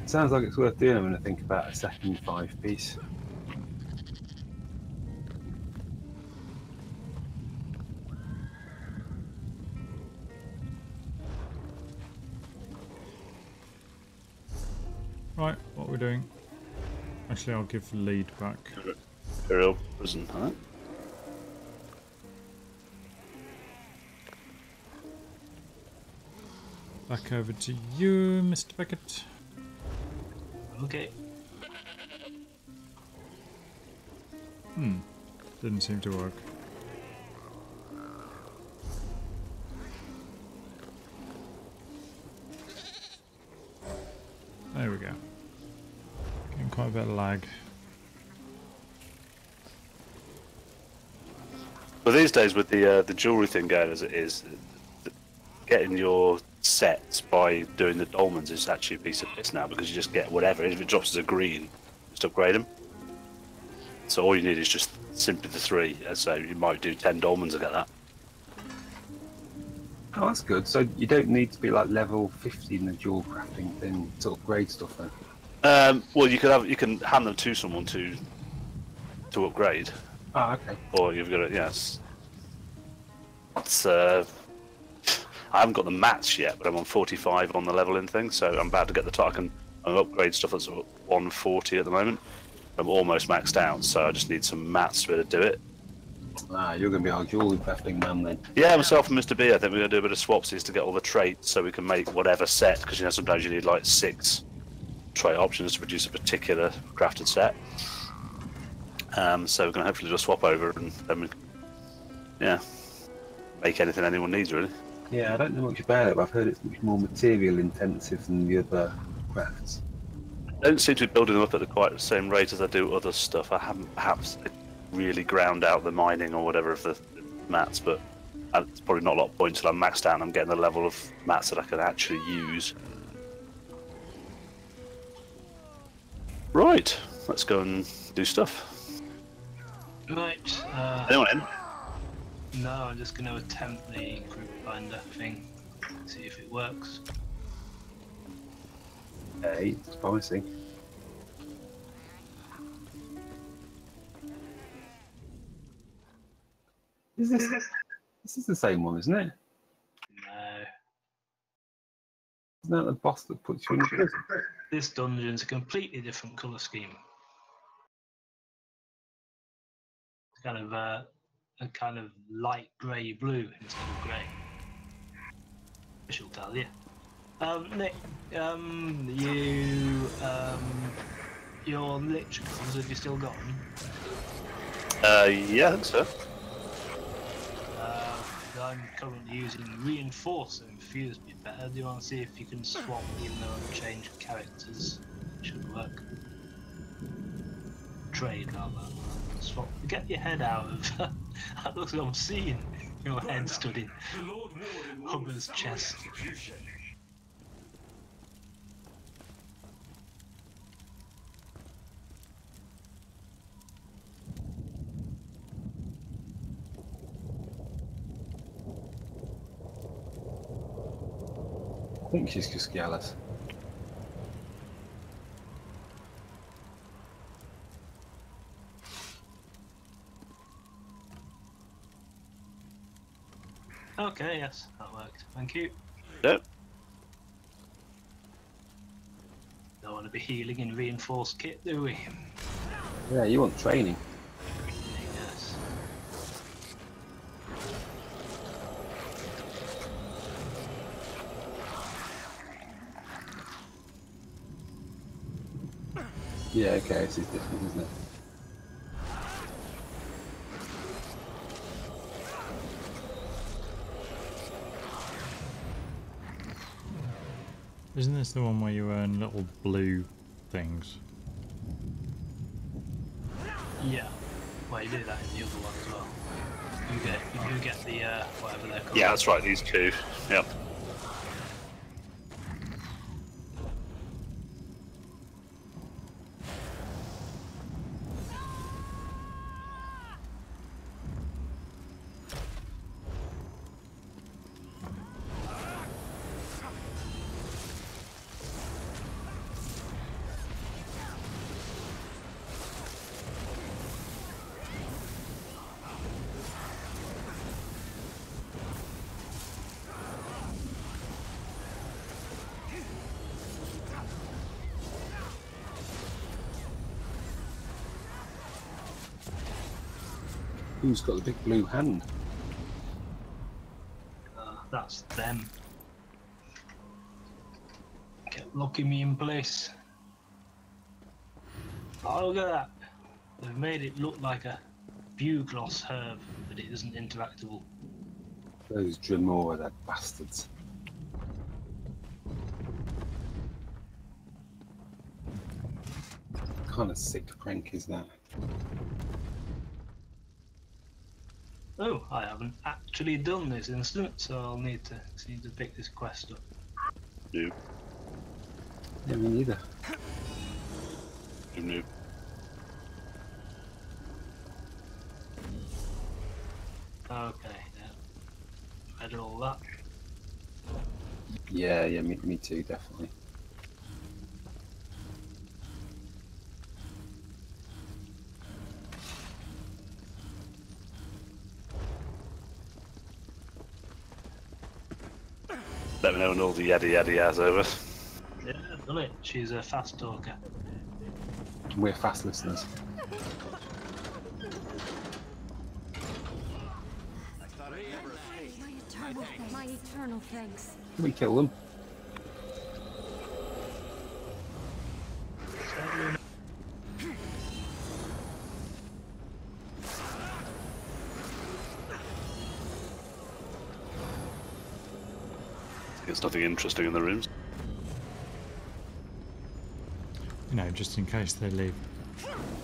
Sounds like it's worth doing when I think about a second 5-piece. Right, what we're doing. Actually, I'll give the lead back. Imperial prison, huh? Back over to you, Mr. Beckett. Okay. Didn't seem to work. There we go. Getting quite a bit of lag. Well, these days with the jewellery thing going as it is, getting your sets by doing the dolmens is actually a piece of piss now, because you just get whatever. If it drops as a green, just upgrade them. So all you need is just simply the 3. So you might do 10 dolmens to get that. Oh, that's good. So you don't need to be like level 50 in the jewel crafting thing to upgrade stuff then? Well, you can hand them to someone to upgrade. Ah, okay. Or you've got to, yes. It's I haven't got the mats yet, but I'm on 45 on the leveling thing, so I'm about to get the top. I can upgrade stuff that's 140 at the moment. I'm almost maxed out, so I just need some mats to be able to do it. Ah, you're going to be our jewelry crafting man then. Yeah, myself and Mr. B, I think we're going to do a bit of swapsies to get all the traits so we can make whatever set, because sometimes you need like 6 trait options to produce a particular crafted set. So we're going to hopefully just swap over and then we make anything anyone needs, really. Yeah, I don't know much about it, but I've heard it's much more material intensive than the other crafts. I don't seem to be building them up at quite the same rate as I do other stuff. I haven't perhaps really ground out the mining or whatever of the mats, but it's probably not a lot of point until I'm maxed out and I'm getting the level of mats that I can actually use. Right, let's go and do stuff. Right. Anyone in? No, I'm just going to attempt the group finder thing. See if it works. Hey, it's promising. Is this? This is the same one, isn't it? No. Isn't that the boss that puts you in prison? This dungeon's a completely different colour scheme. It's kind of a kind of light grey blue instead of grey. I shall tell you. Nick, your literals, have you still got them? Yeah, I think so. I'm currently using Reinforce and Fuse be better. Do you want to see if you can swap even though I've changed characters? Should work. Trade, how about that? Swap. Get your head out of that looks like I'm seeing your head stood in Hubber's chest. I think she's just jealous. Okay, yes, that worked. Thank you. Yep. Don't want to be healing in Reinforced kit, do we? Yeah, you want training. Yes. Yeah, okay, this is different, isn't it? Isn't this the one where you earn little blue things? Yeah. Well, you do that in the other one as well. You get the whatever they're called. Yeah, that's right. These two. Yep. Who's got the big blue hand? That's them. Kept locking me in place. Oh, look at that. They've made it look like a bugloss herb, but it isn't interactable. Those Dremora, they're bastards. What kind of sick prank is that? Oh, I haven't actually done this instant, so I'll need to pick this quest up. Noob. Yeah, me neither. Noob. Okay, yeah. Read all that. Yeah, me too, definitely. Let me know when all the yaddy yaddy has over. Yeah, done it. She's a fast talker. We're fast listeners. My eternal thanks. Can we kill them? There's nothing interesting in the rooms. You know, just in case they leave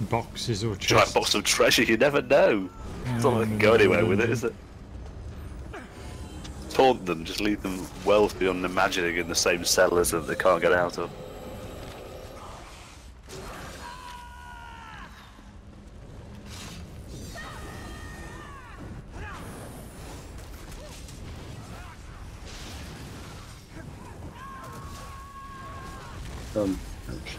boxes or chests. Giant box of treasure, you never know. It's not like they can go anywhere with it, is it? Taunt them, just leave them wealth beyond imagining in the same cellars that they can't get out of. Ouch.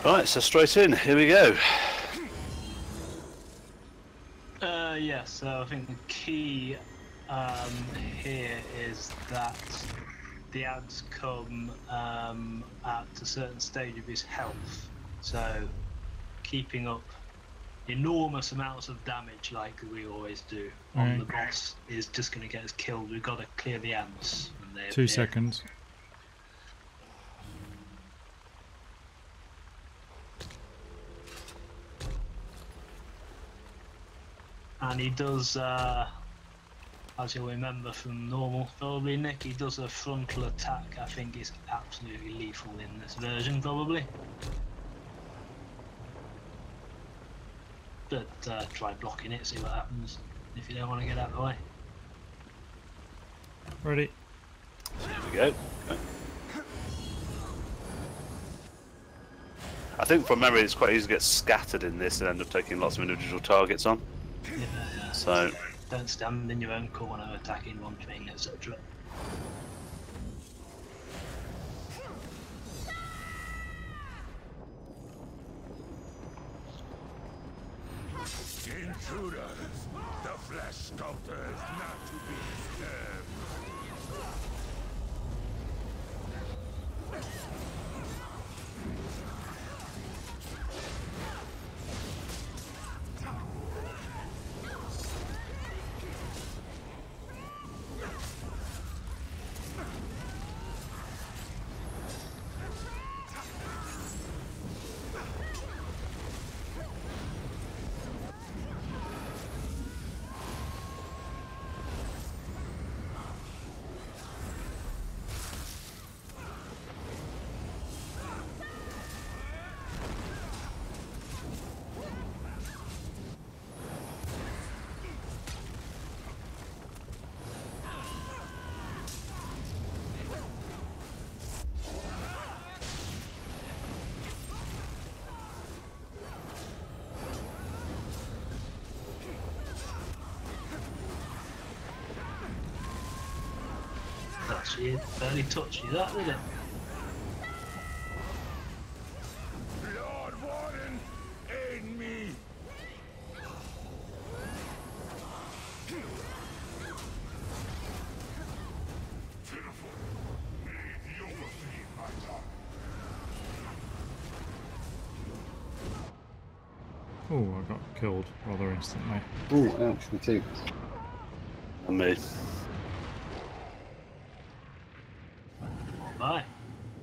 Right, so straight in. Here we go. Yeah, so I think the key here is that the ads come at a certain stage of his health. So keeping up enormous amounts of damage like we always do on the boss is just going to get us killed. We've got to clear the ants when they 2 appear. seconds. And he does, as you'll remember from normal, probably Nick, he does a frontal attack. I think is absolutely lethal in this version, probably. But try blocking it, see what happens if you don't want to get out of the way. Ready. Here we go. Okay. I think from memory it's quite easy to get scattered in this and end up taking lots of individual targets on. Yeah. So don't stand in your own corner attacking one thing, etc. Intruders! The flesh sculptor is not to be disturbed. Actually, it barely touched you, that did it? Lord Warden, aid me! Oh, I got killed rather instantly. Oh, ouch, me too. and me. Bye.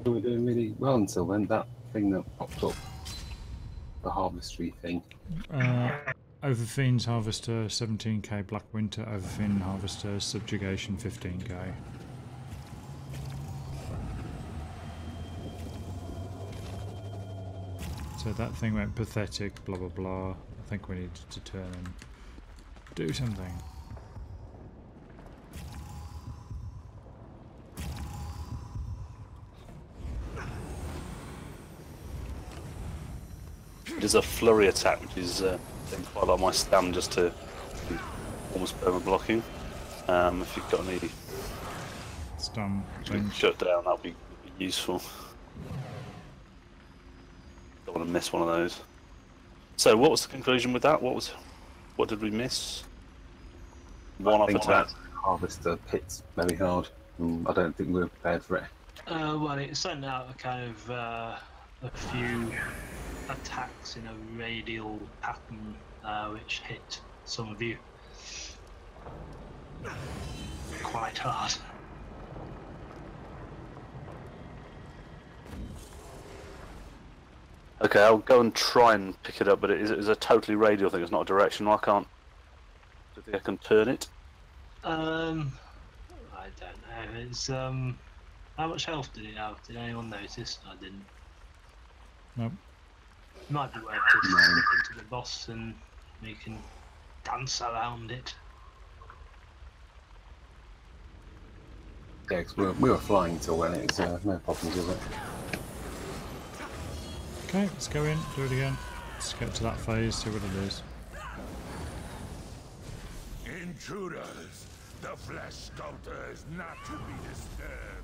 We were doing really well until then. That thing that popped up, the harvestry thing. Overfiend's Harvester 17k, Black Winter Overfiend Harvester Subjugation 15k. So that thing went pathetic, blah blah blah. I think we needed to turn and do something. It is a flurry attack, which is quite like my stam, just to almost perma blocking. If you've got any Stun. shut down, that'll be useful. Don't want to miss one of those. So, what was the conclusion with that? What did we miss? One off attack. Harvester hits very hard. I don't think we were prepared for it. Well, it sent out a kind of a few attacks in a radial pattern, which hit some of you quite hard. Okay, I'll go and try and pick it up, but it is a totally radial thing. It's not a directional. I can't. Do you think I can turn it? I don't know. It's how much health did it have? Did anyone notice? I didn't. Nope. Might be worth to slip into the boss and we can dance around it. Yeah, 'cause we were flying till then. It's no problems, is it? Okay, let's go in, do it again. Let's get to that phase, see what it is. Intruders! The flesh sculptor is not to be disturbed.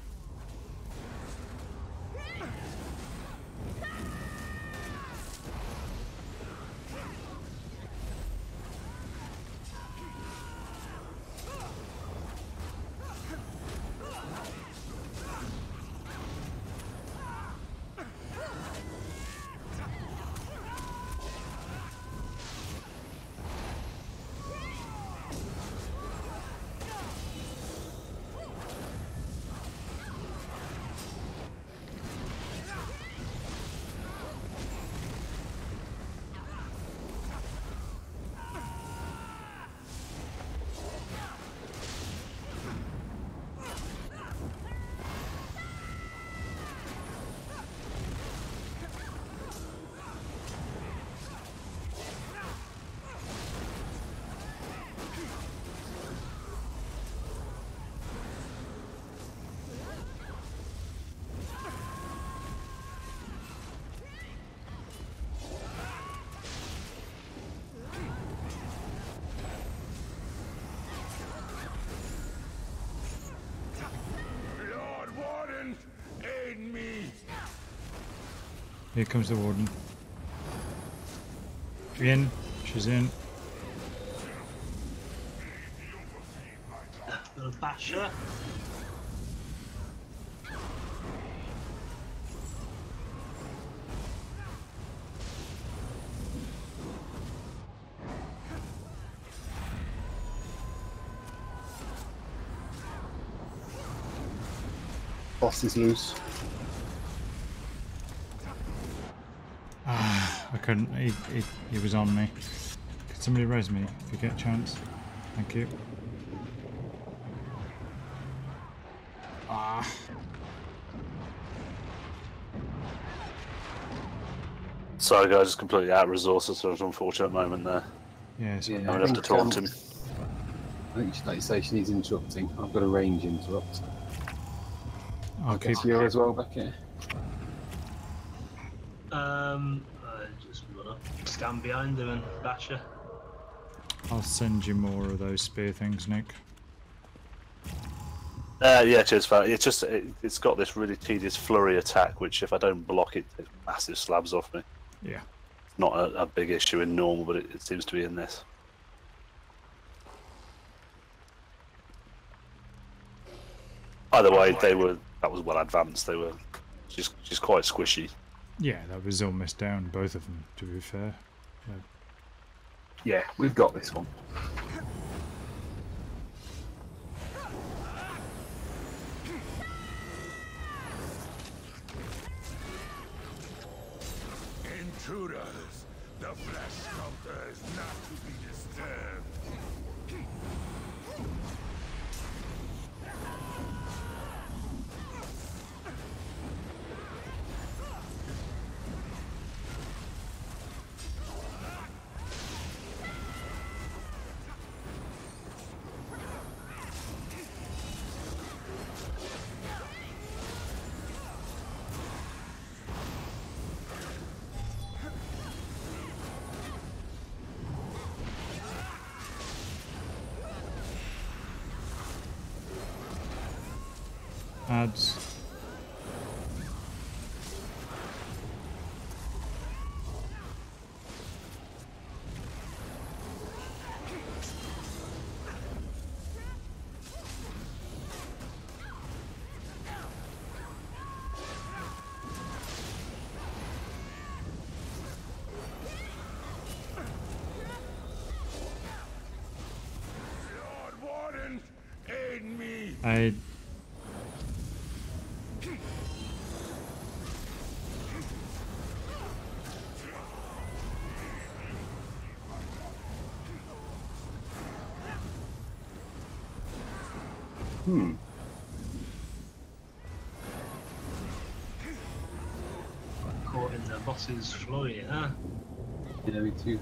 Here comes the warden. In. She's in. Little basher. Boss is loose. I couldn't. He was on me. Could somebody res me if you get a chance? Thank you. Sorry guys, just completely out of resources, so it's an unfortunate moment there. Yeah, so Yeah, I'm gonna have to taunt him. I think, like you say, she needs interrupting. I've got a range interrupt. I'll keep. Keep you as well, Becky. I just run up, stand behind her and bash her. I'll send you more of those spear things, Nick. Yeah, cheers, fella. It's just it's got this really tedious flurry attack, which if I don't block it, takes massive slabs off me. Yeah. Not a big issue in normal, but it seems to be in this. Either way, that was well advanced. She's quite squishy. Yeah, that was almost down, both of them, to be fair. Yeah, we've got this one. Intruders! The flesh sculptor is not to be disturbed. Ads. Lord Warden, aid me! I. Caught in the boss's flurry, huh? Yeah, me too.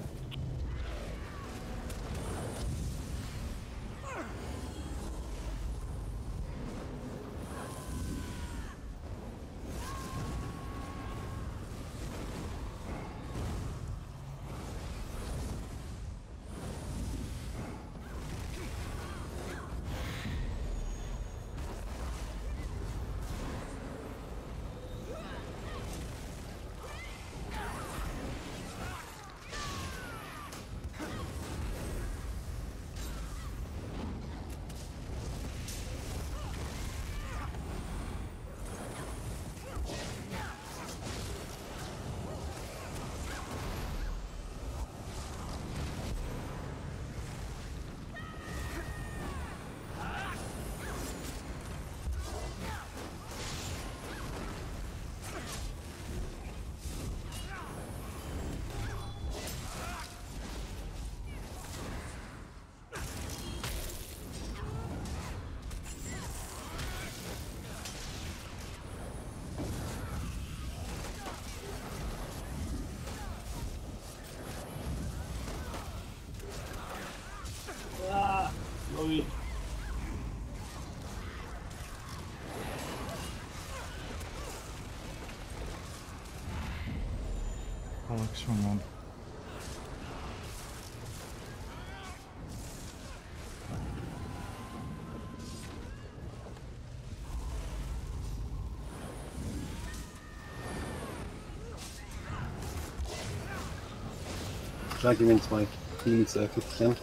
Flurry. Alex, wrong one. drag him into my healing circle again.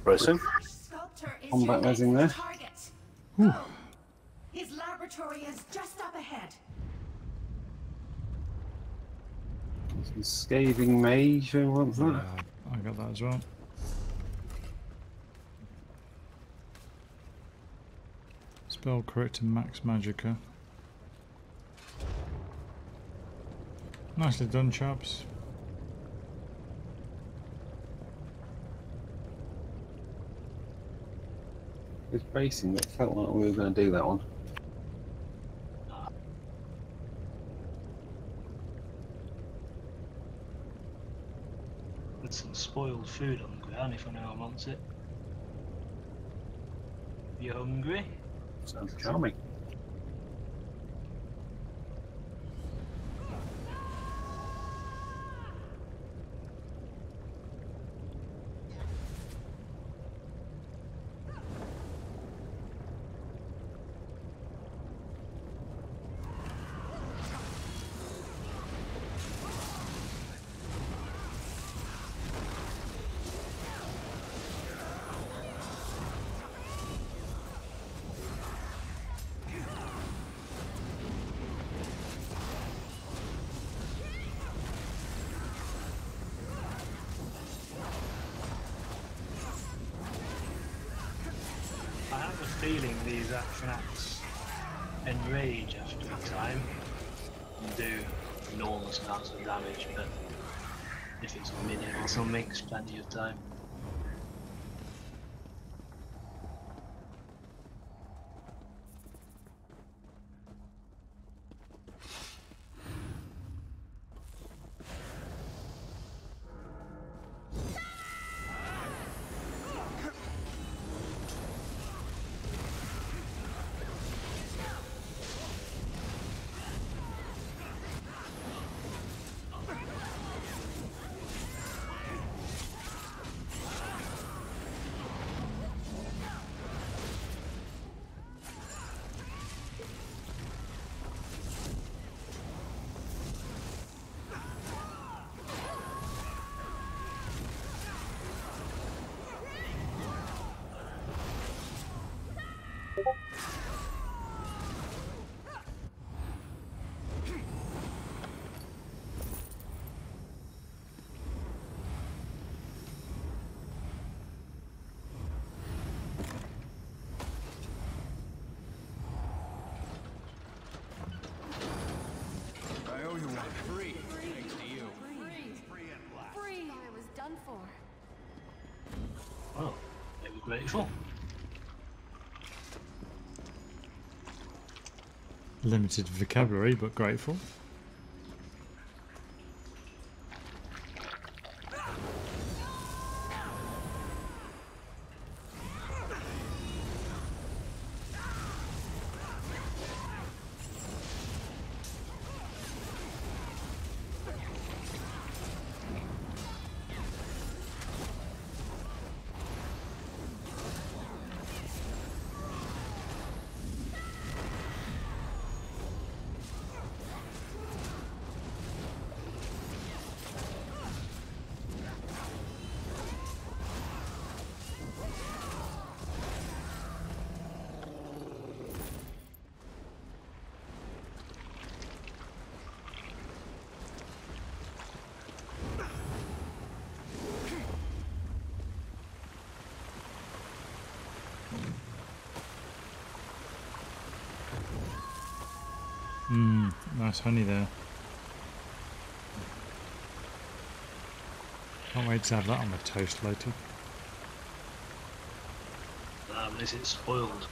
Bracing. Sculptor is Combat your resing next there. target. Go. His laboratory is just up ahead. Some scathing mage, who wants that? I got that as well. Spell correct to max magicka. Nicely done, chaps. It was bracing, but it felt like we were going to do that one. With some spoiled food on the ground if anyone wants it. You hungry? Sounds charming. I have a feeling these action acts enrage after a time and do enormous amounts of damage, but if it's a minute or something, it's plenty of time. Well, they were grateful. Limited vocabulary, but grateful. Nice honey there. Can't wait to have that on the toast later. Is it spoiled?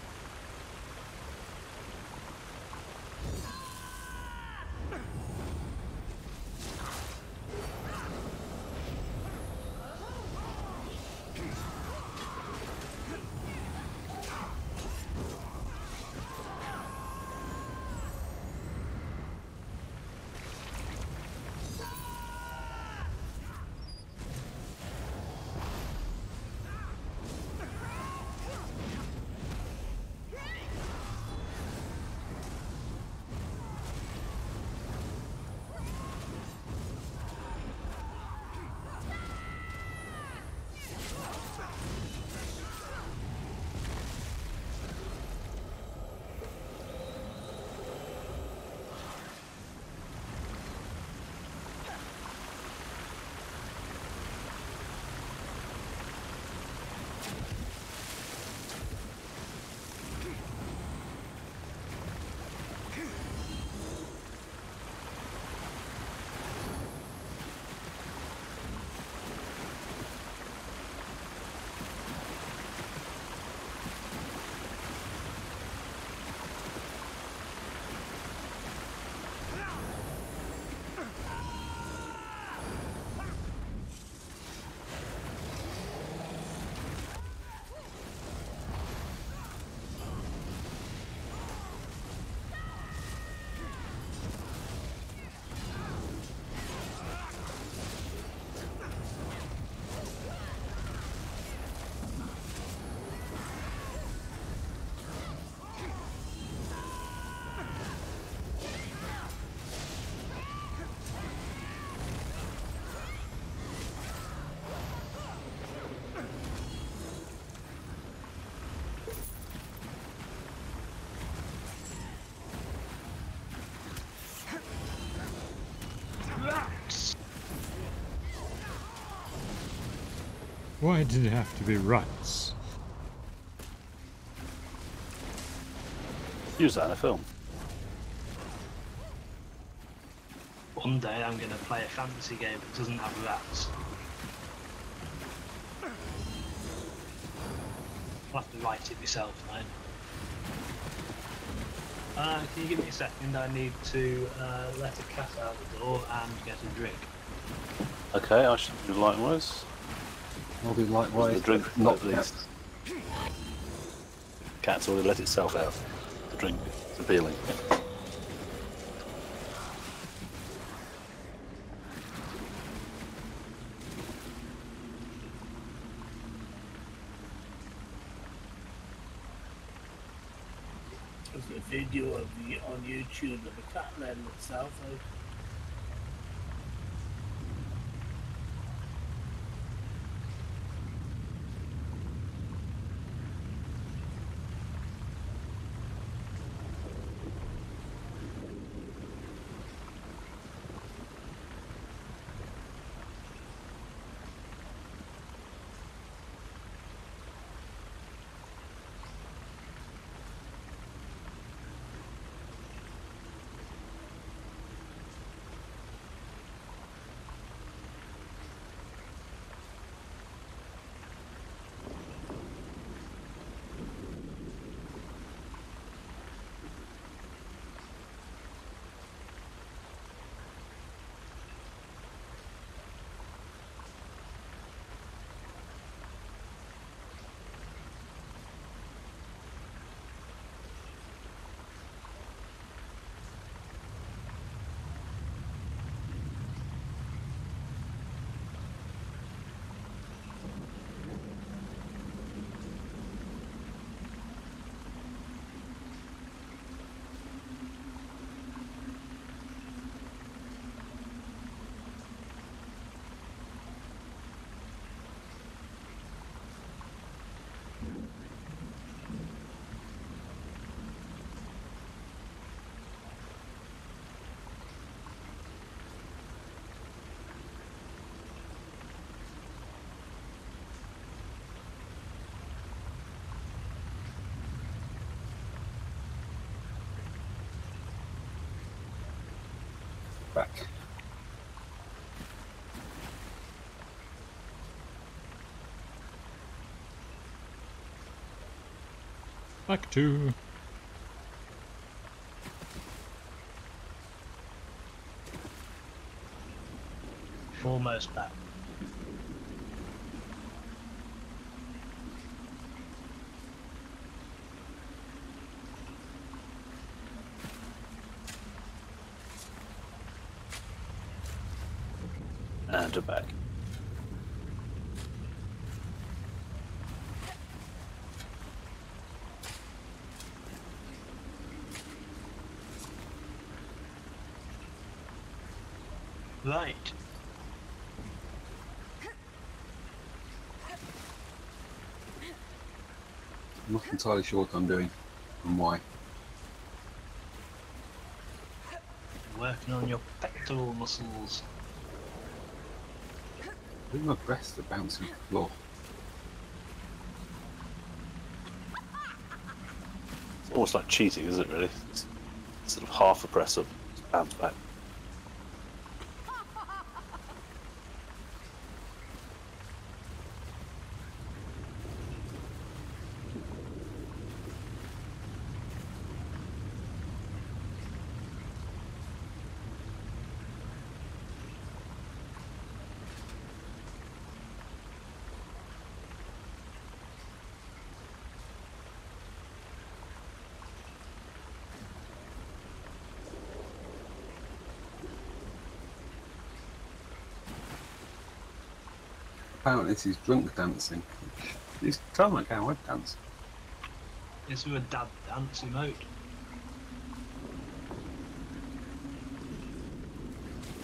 Why did it have to be rats? Use that in a film. One day I'm going to play a fantasy game that doesn't have rats. I'll have to write it myself, mate. Can you give me a second? I need to let a cat out the door and get a drink. Okay, I should do likewise. I'll do likewise. The drink, not at least. Cat's already let itself out. The drink is appealing. There's a video of the on YouTube of the cat letting itself out. Back. Back to... Almost back. And we're back. Right. I'm not entirely sure what I'm doing and why. Working on your pectoral muscles. I think my breasts are bouncing off the floor. It's almost like cheating, isn't it, really? It's sort of half a press up, bounce back. Apparently this is drunk dancing. It's kind of like how I dance. It's with a dad dance emote.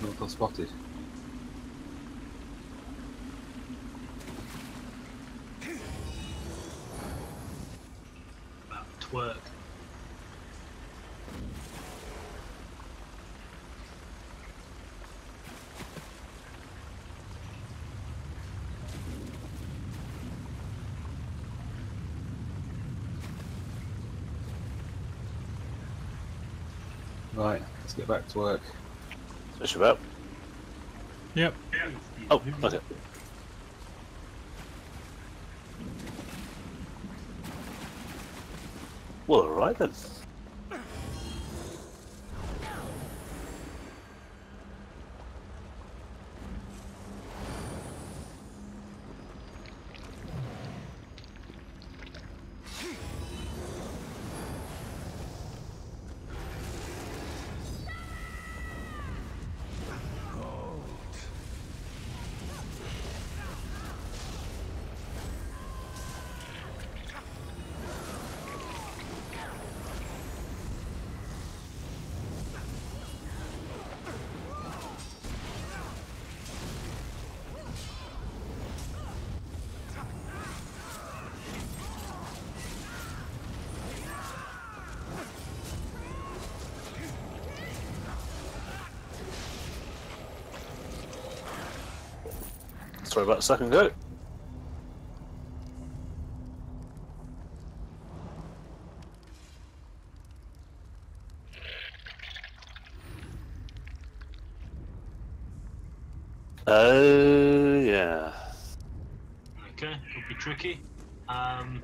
Not got spotted. About twerk. Right, let's get back to work. Just about. Yep. Oh, okay. Well, alright then. Sorry about a second ago. Yeah. Okay, could be tricky.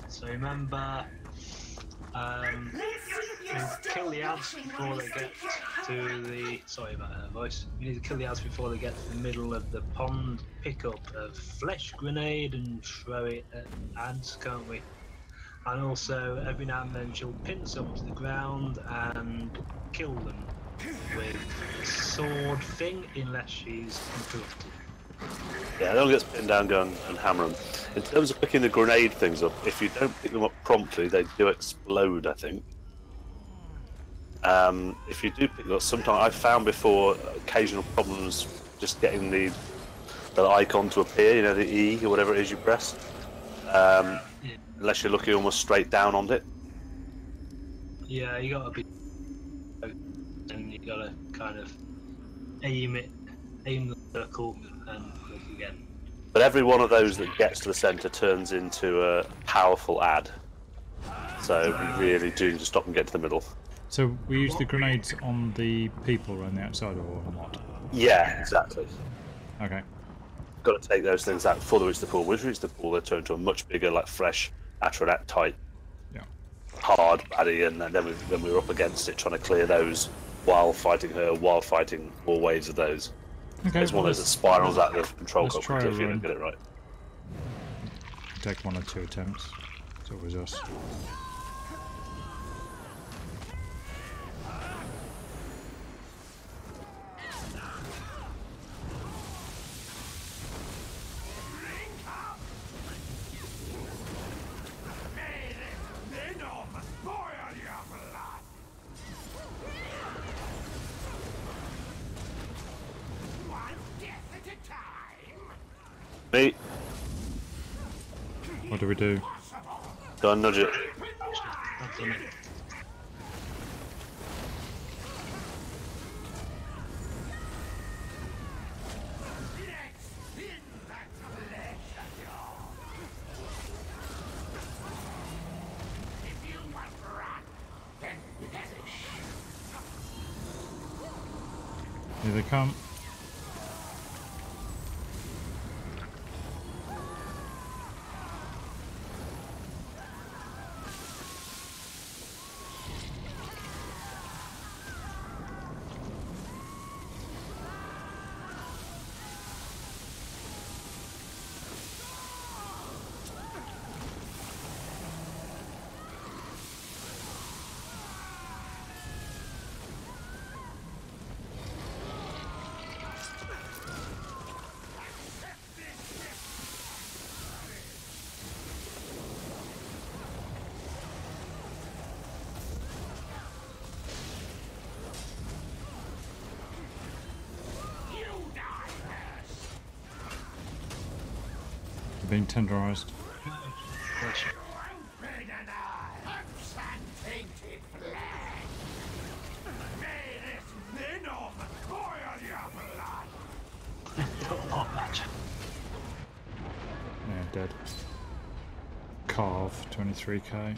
So remember, kill the ads before they get to the. Sorry about her voice. We need to kill the ads before they get to the middle of the pond. Pick up a flesh grenade and throw it at ads, can't we? And also, every now and then she'll pin someone to the ground and kill them with a sword thing, unless she's interrupted. Yeah, they'll get pinned down, go and hammer them. In terms of picking the grenade things up, if you don't pick them up promptly, they do explode, I think. If you do pick them up, sometimes I've found before occasional problems just getting the icon to appear, you know, the E or whatever it is you press. Unless you're looking almost straight down on it. Yeah, you gotta be. And you gotta kind of aim the circle, and look again. But every one of those that gets to the centre turns into a powerful ad. So we really do need to stop and get to the middle. So we use the grenades on the people around the outside, or what? Yeah, exactly. Okay. Got to take those things out before they reach the pool. Once they reach the pool, they turn into a much bigger, like fresh, Atronach type, hard baddie, and then we were up against it, trying to clear those while fighting her, while fighting more waves of those. Okay, it's one of those that spirals out of control let's try if you don't get it right. Take 1 or 2 attempts. It's always us. Me. What do we do? Go and nudge it. I've done it. Here they come. Being tenderized. Yeah, dead. Carve, 23k.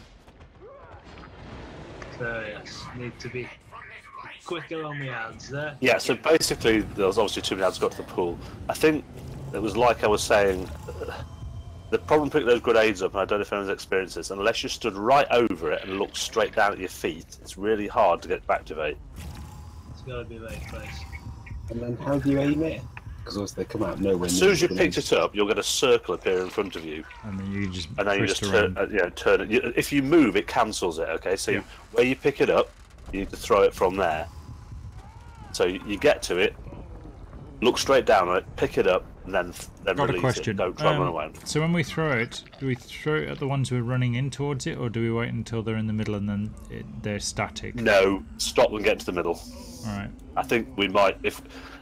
So yes, need to be quicker on the ads there. Yeah, so basically there was obviously too many ads got to the pool. I think it was like I was saying, the problem picking those grenades up, and I don't know if anyone's experienced this, unless you stood right over it and looked straight down at your feet, it's really hard to get to activate. It's got to be very close. And then how do you aim it? Because they come out nowhere. As soon as you picked it up, you'll get a circle appear in front of you. And then you just turn, turn it. If you move, it cancels it. Okay, so where you pick it up, you need to throw it from there. So you get to it, look straight down on it, pick it up, and then Got release a question. it. Don't try and run away. So when we throw it, do we throw it at the ones we're running in towards it, or do we wait until they're in the middle and then they're static? No, stop and get to the middle. Alright. I think we might,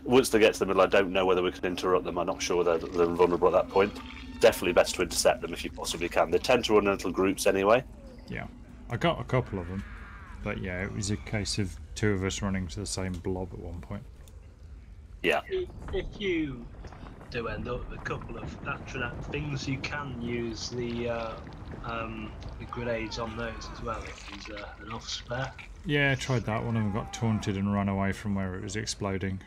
once they get to the middle, I don't know whether we can interrupt them. I'm not sure whether they're vulnerable at that point. Definitely best to intercept them if you possibly can. They tend to run in little groups anyway. Yeah, I got a couple of them, but yeah, it was a case of two of us running to the same blob at one point. Yeah. If you do end up with a couple of Atronach things, you can use the grenades on those as well if there's enough spare. Yeah, I tried that. One of them got taunted and ran away from where it was exploding.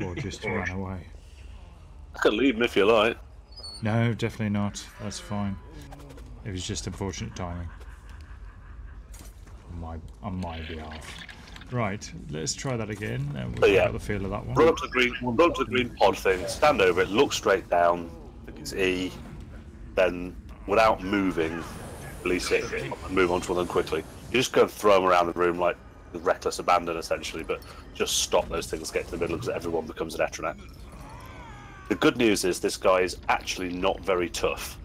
Or just ran away. I can leave them if you like. No, definitely not. That's fine. It was just unfortunate timing. On my behalf. Right, let's try that again. We've got the feel of that one. Run up to the green pod thing, stand over it, look straight down, I think it's E, then without moving, release it and move on to them quickly. You just go and throw them around the room like reckless abandon essentially, but just stop those things, get to the middle because everyone becomes an Atronach. The good news is this guy is actually not very tough.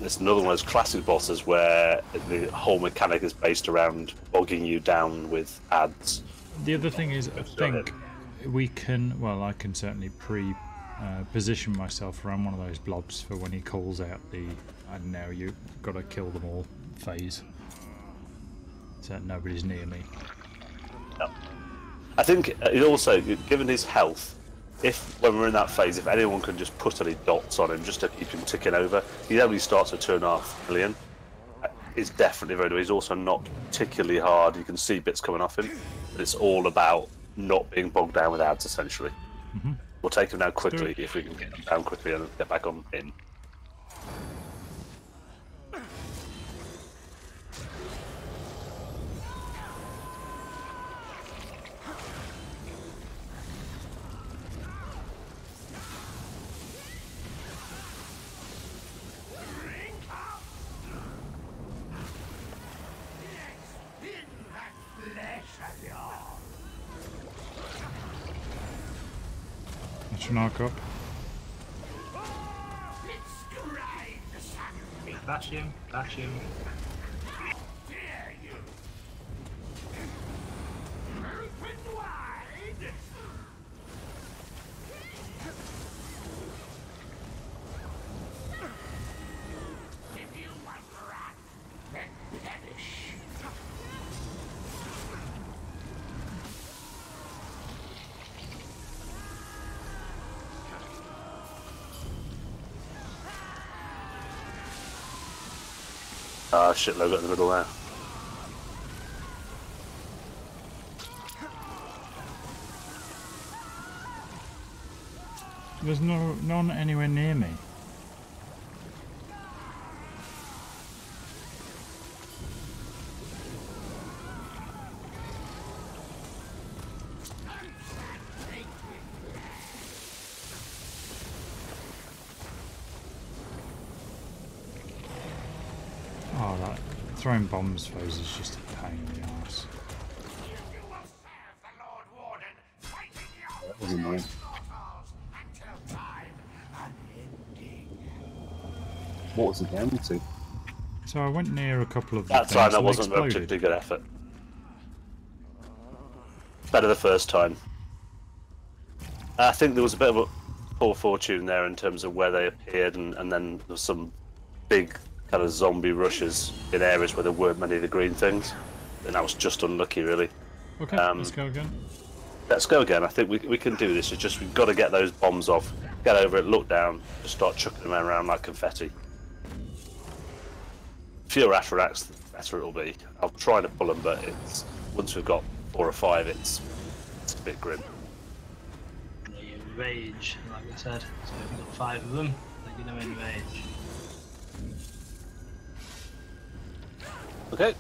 It's another one of those classic bosses where the whole mechanic is based around bogging you down with ads. The other thing is, I think we can, well, I can certainly position myself around one of those blobs for when he calls out the, and now you've got to kill them all phase. So nobody's near me. No. I think it also, given his health, when we're in that phase, if anyone can just put any dots on him just to keep him ticking over, he only starts at 2.5 million. It's definitely very good. He's also not particularly hard. You can see bits coming off him, but it's all about not being bogged down with ads, essentially. Mm-hmm. We'll take him down quickly if we can get him down quickly and get back on in. Knock up. Bash him, bash him. Ah, shit, they've got in the middle there. There's none anywhere near me. Oh, that throwing bombs phase is just a pain in the arse. That was annoying. What was it down to? So I went near a couple of that time. That wasn't a particularly good effort. Better the first time. I think there was a bit of a poor fortune there in terms of where they appeared, and then there was some big kind of zombie rushes in areas where there weren't many of the green things, and that was just unlucky, really. Okay, let's go again. Let's go again. I think we can do this. It's just we've got to get those bombs off, get over it, look down, just start chucking them around like confetti. Fewer Atronachs, the better it'll be. I'll try to pull them, but once we've got 4 or 5, it's a bit grim. You rage, like I said. So if you've got 5 of them, then you know in rage. Okay.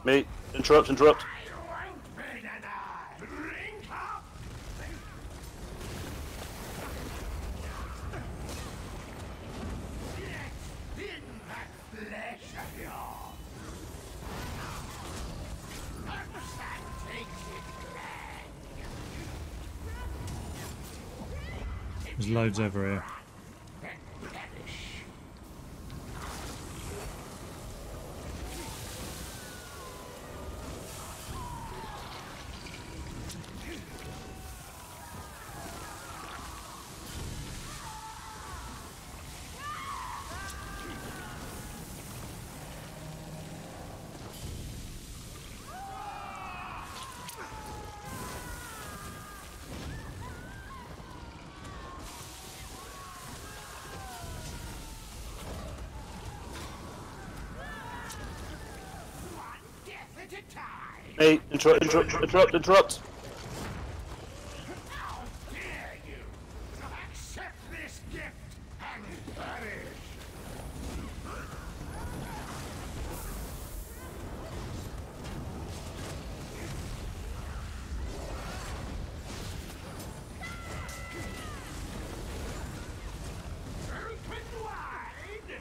Me, interrupt. There's loads over here. Hey, interrupt. How dare you accept this gift and perish? Open wide!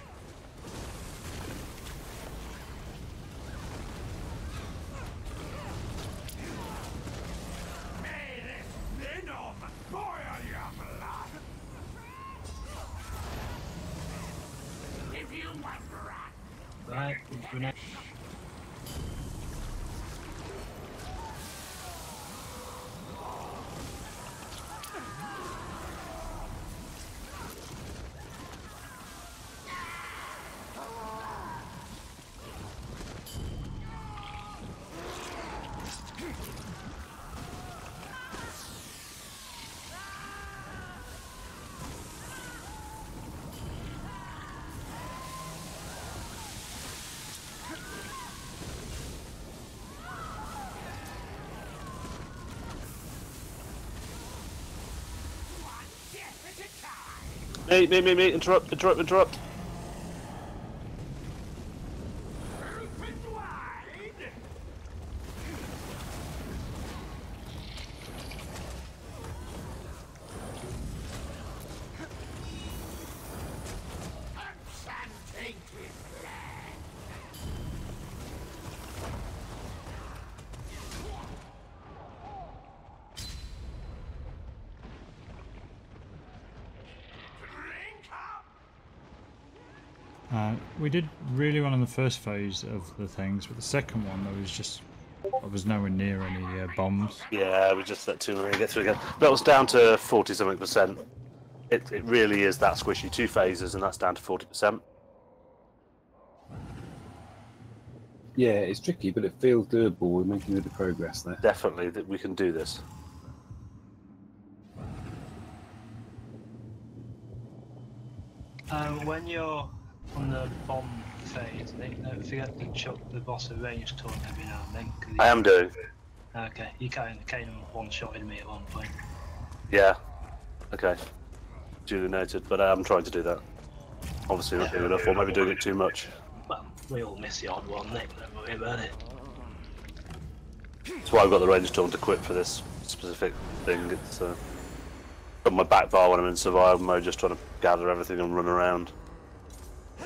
May this venom boil your blood! If you want blood, Right, grenade. Me, interrupt. open wide! Herbs and tainted blood! Drink up! We did really well in the first phase of the things, but the second one I was nowhere near any bombs. Yeah, we just let 2 Marine get through again. That was down to 40-something%. It really is that squishy. 2 phases, and that's down to 40%. Yeah, it's tricky, but it feels doable. We're making good progress there. Definitely that we can do this. When you're on the bomb phase, don't forget to chuck the boss a range taunt every now and then. 'Cause I am doing. Okay, you came one-shotted me at one point. Yeah. Okay. Duly noted, but I'm trying to do that. Obviously not doing enough, or maybe doing it too much. Well, we all miss the odd one, Nick, don't worry about it. That's why I've got the range taunt equipped for this specific thing. It's on my back bar when I'm in survival mode, just trying to gather everything and run around.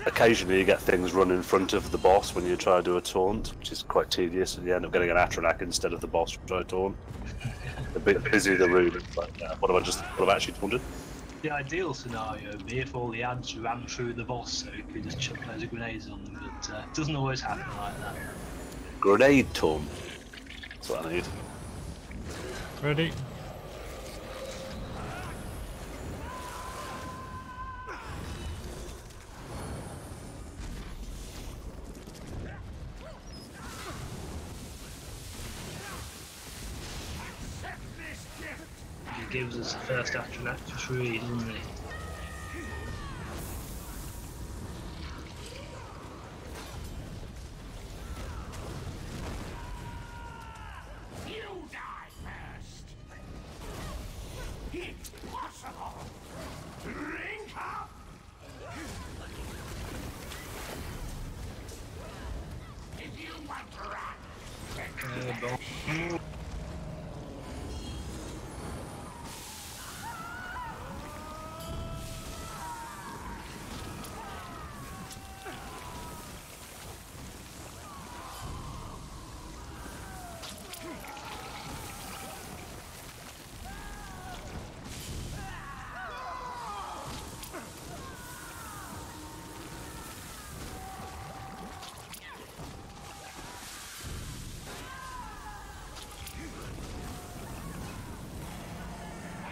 Occasionally you get things run in front of the boss when you try to do a taunt, which is quite tedious, and you end up getting an Atronak instead of the boss trying to taunt. A bit busy the room, but what have I actually taunted? The ideal scenario would be if all the ads ran through the boss so you could just chuck loads of grenades on them, but it doesn't always happen like that. Grenade taunt. That's what I need. Ready? gives us the first Atronach for free, doesn't he? You die first. Impossible. Drink up. If you want to run,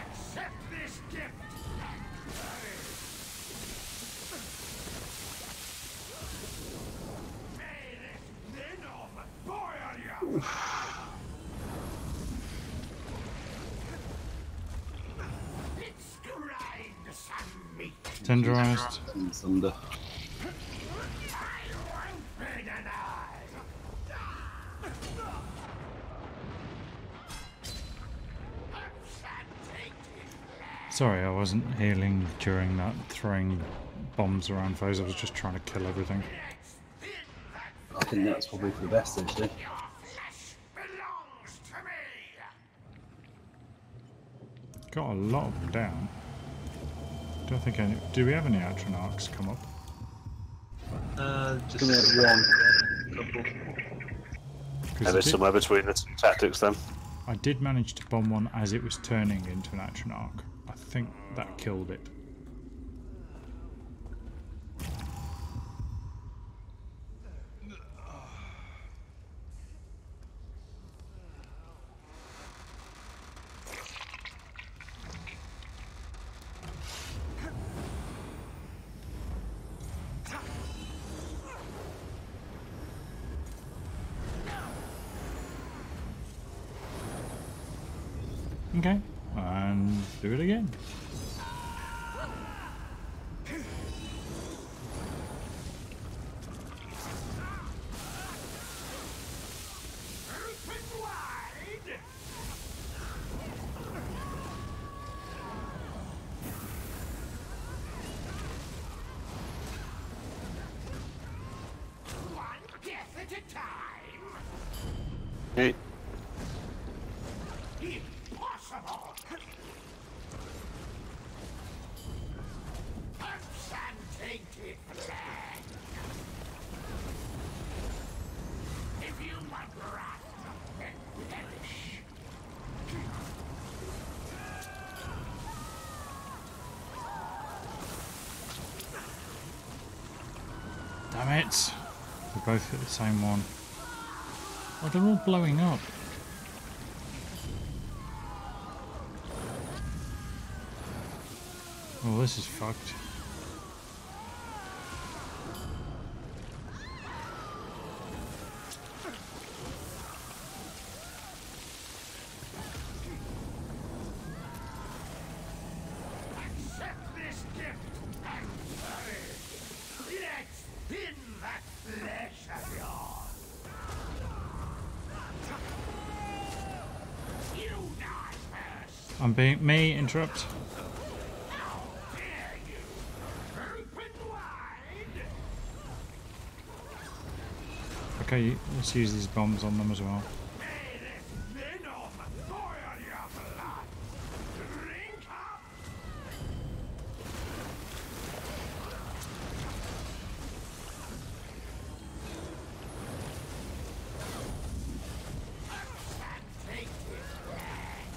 accept this gift. May this venom boil you. It's grind some meat. Tenderized. It's under. I won't burn an eye. Sorry, I wasn't healing during that, throwing bombs around foes. I was just trying to kill everything. I think that's probably for the best, actually. Your flesh belongs to me. Got a lot of them down. Don't think any. Do we have any Atronachs come up? Just Can we have one? couple. 'Cause Maybe somewhere between the two tactics then. I did manage to bomb one as it was turning into an Atronach. I think that killed it. Okay, and do it again. Open wide. One death at a time. Hey, Impossible. Herbs and tainted flesh. If you want wrath, then perish. Damn it! We both hit the same one. Oh, they're all blowing up. Oh, this is fucked. Accept this gift and hurry. Let's thin that flesh of yours. You die first. I'm being me. Interrupt. How dare you? Open wide. Okay, let's use these bombs on them as well. May this venom boil your blood. Drink up. Herbs and tainted flesh.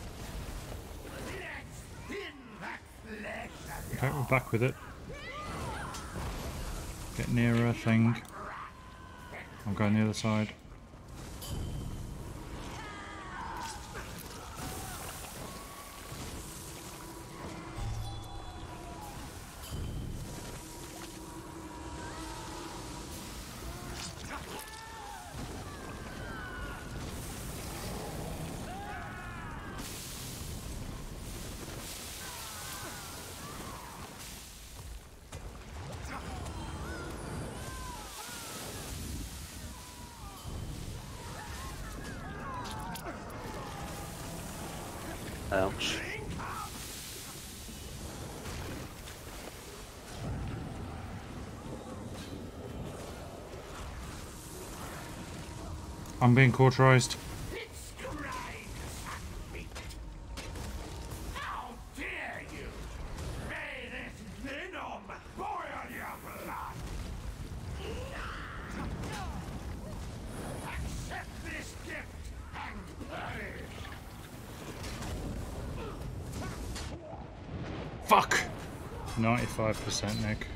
Let's thin that flesh of Okay, we're back with it. Get nearer, thing. I'm going the other side. Ouch. I'm being cauterized. How dare you! May this venom boil your blood! Accept this gift and perish! Fuck! 95%, Nick.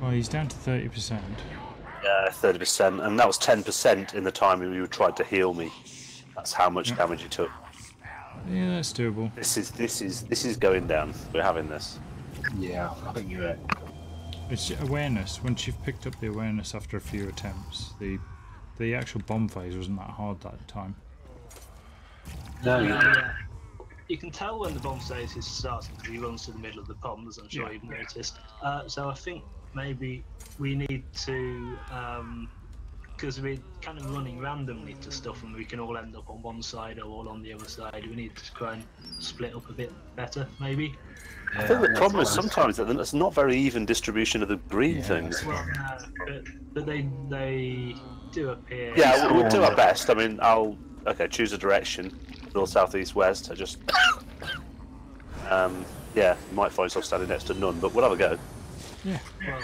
Well, he's down to 30%. Yeah, 30%, and that was 10% in the time you tried to heal me. That's how much damage you took. Yeah, that's doable. This is going down. We're having this. Yeah, I think you're right. It's awareness. Once you've picked up the awareness after a few attempts, the actual bomb phase wasn't that hard that time. No, You can tell when the bomb phase is starting because he runs to the middle of the pond, as I'm sure you've noticed. So I think maybe we need to, because we're kind of running randomly to stuff and we can all end up on one side or all on the other side, we need to try and split up a bit better, maybe. I think the problem is sometimes that it's not very even distribution of the green things. Well, no, but they do appear. Yeah, we'll do our best. I mean, choose a direction, north, south, east, west. I just, yeah, you might find yourself standing next to none, but we'll have a go. Yeah. Well,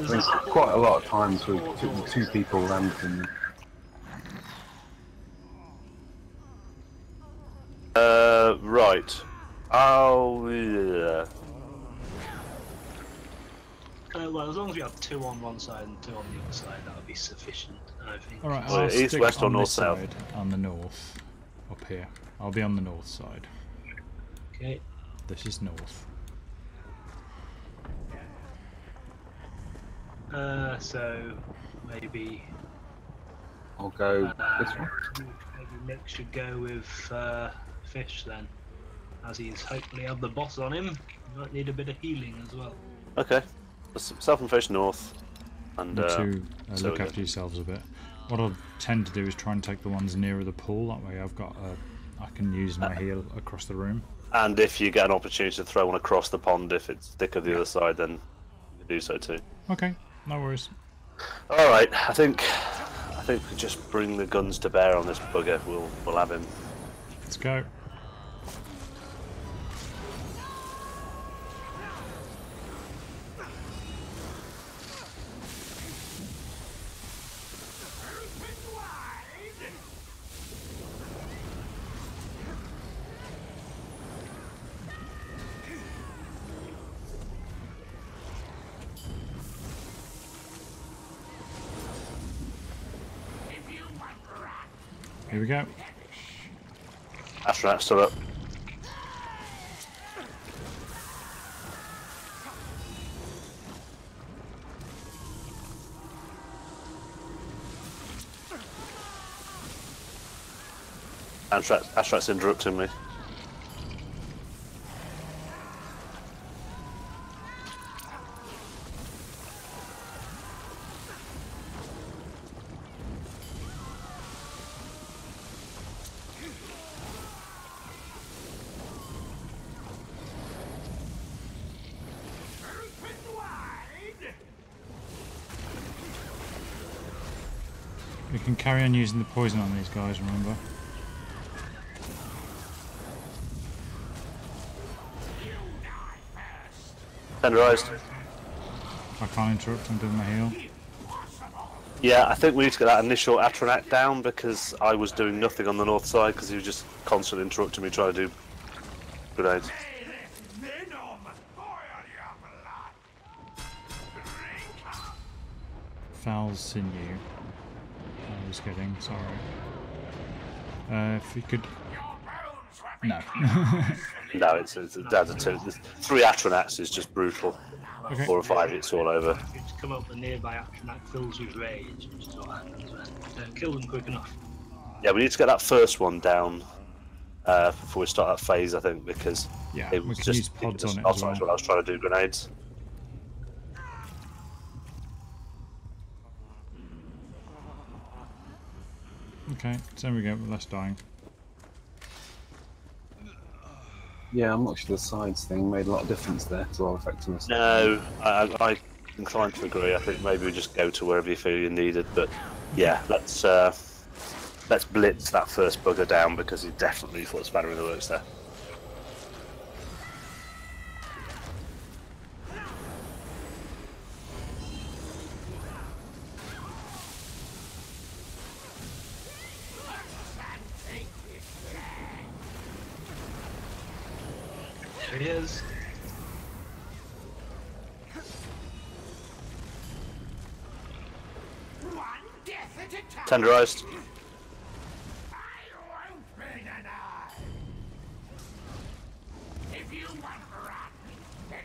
there's quite a lot of times where two people land in. Right. Oh, yeah. Well, as long as we have two on one side and two on the other side, that would be sufficient, I think. Alright, So I'll east, stick west, or on north, this south? side, on the north, up here. I'll be on the north side. Okay. This is north. So maybe I'll go this one. maybe Nick should go with Fish then, as he's hopefully have the boss on him. He might need a bit of healing as well. Okay. Self and Fish north. And To so look we go. after yourselves a bit. What I'll tend to do is try and take the ones nearer the pool. That way, I can use my heal across the room. And if you get an opportunity to throw one across the pond, if it's thick of the other side, then you can do so too. Okay, no worries. All right, I think we just bring the guns to bear on this bugger. We'll have him. Let's go. Here we go. Astronaut stood up. Astrat's interrupting me. We can carry on using the poison on these guys, remember? Tenderized. I can't interrupt, I'm doing my heal. Yeah, I think we need to get that initial Atronach down because I was doing nothing on the north side because he was just constantly interrupting me trying to do grenades. Foul sinew. I was getting, sorry. If you could... No. No, it's down to two. 3 Atronachs is just brutal. Okay. 4 or 5, it's all over. If you just come up and nearby Atronach fills with rage, which is what happens when don't kill them quick enough. Yeah, we need to get that first one down before we start that phase, I think, because Yeah, it we was can just use pods on it not as so much well. when I was trying to do grenades. Okay, so we go with less dying. Yeah, I'm not sure the sides thing made a lot of difference there to our effectiveness. No, I inclined to agree. I think maybe we just go to wherever you feel you need it. But yeah, let's blitz that first bugger down because he definitely thought spanner in the works there. There he is. One death at a time. Tenderized. I won't be denied. If you want run, then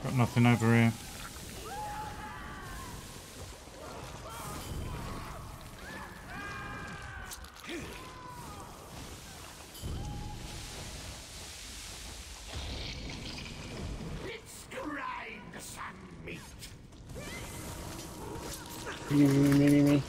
Got nothing over here. let's grind some meat. Me.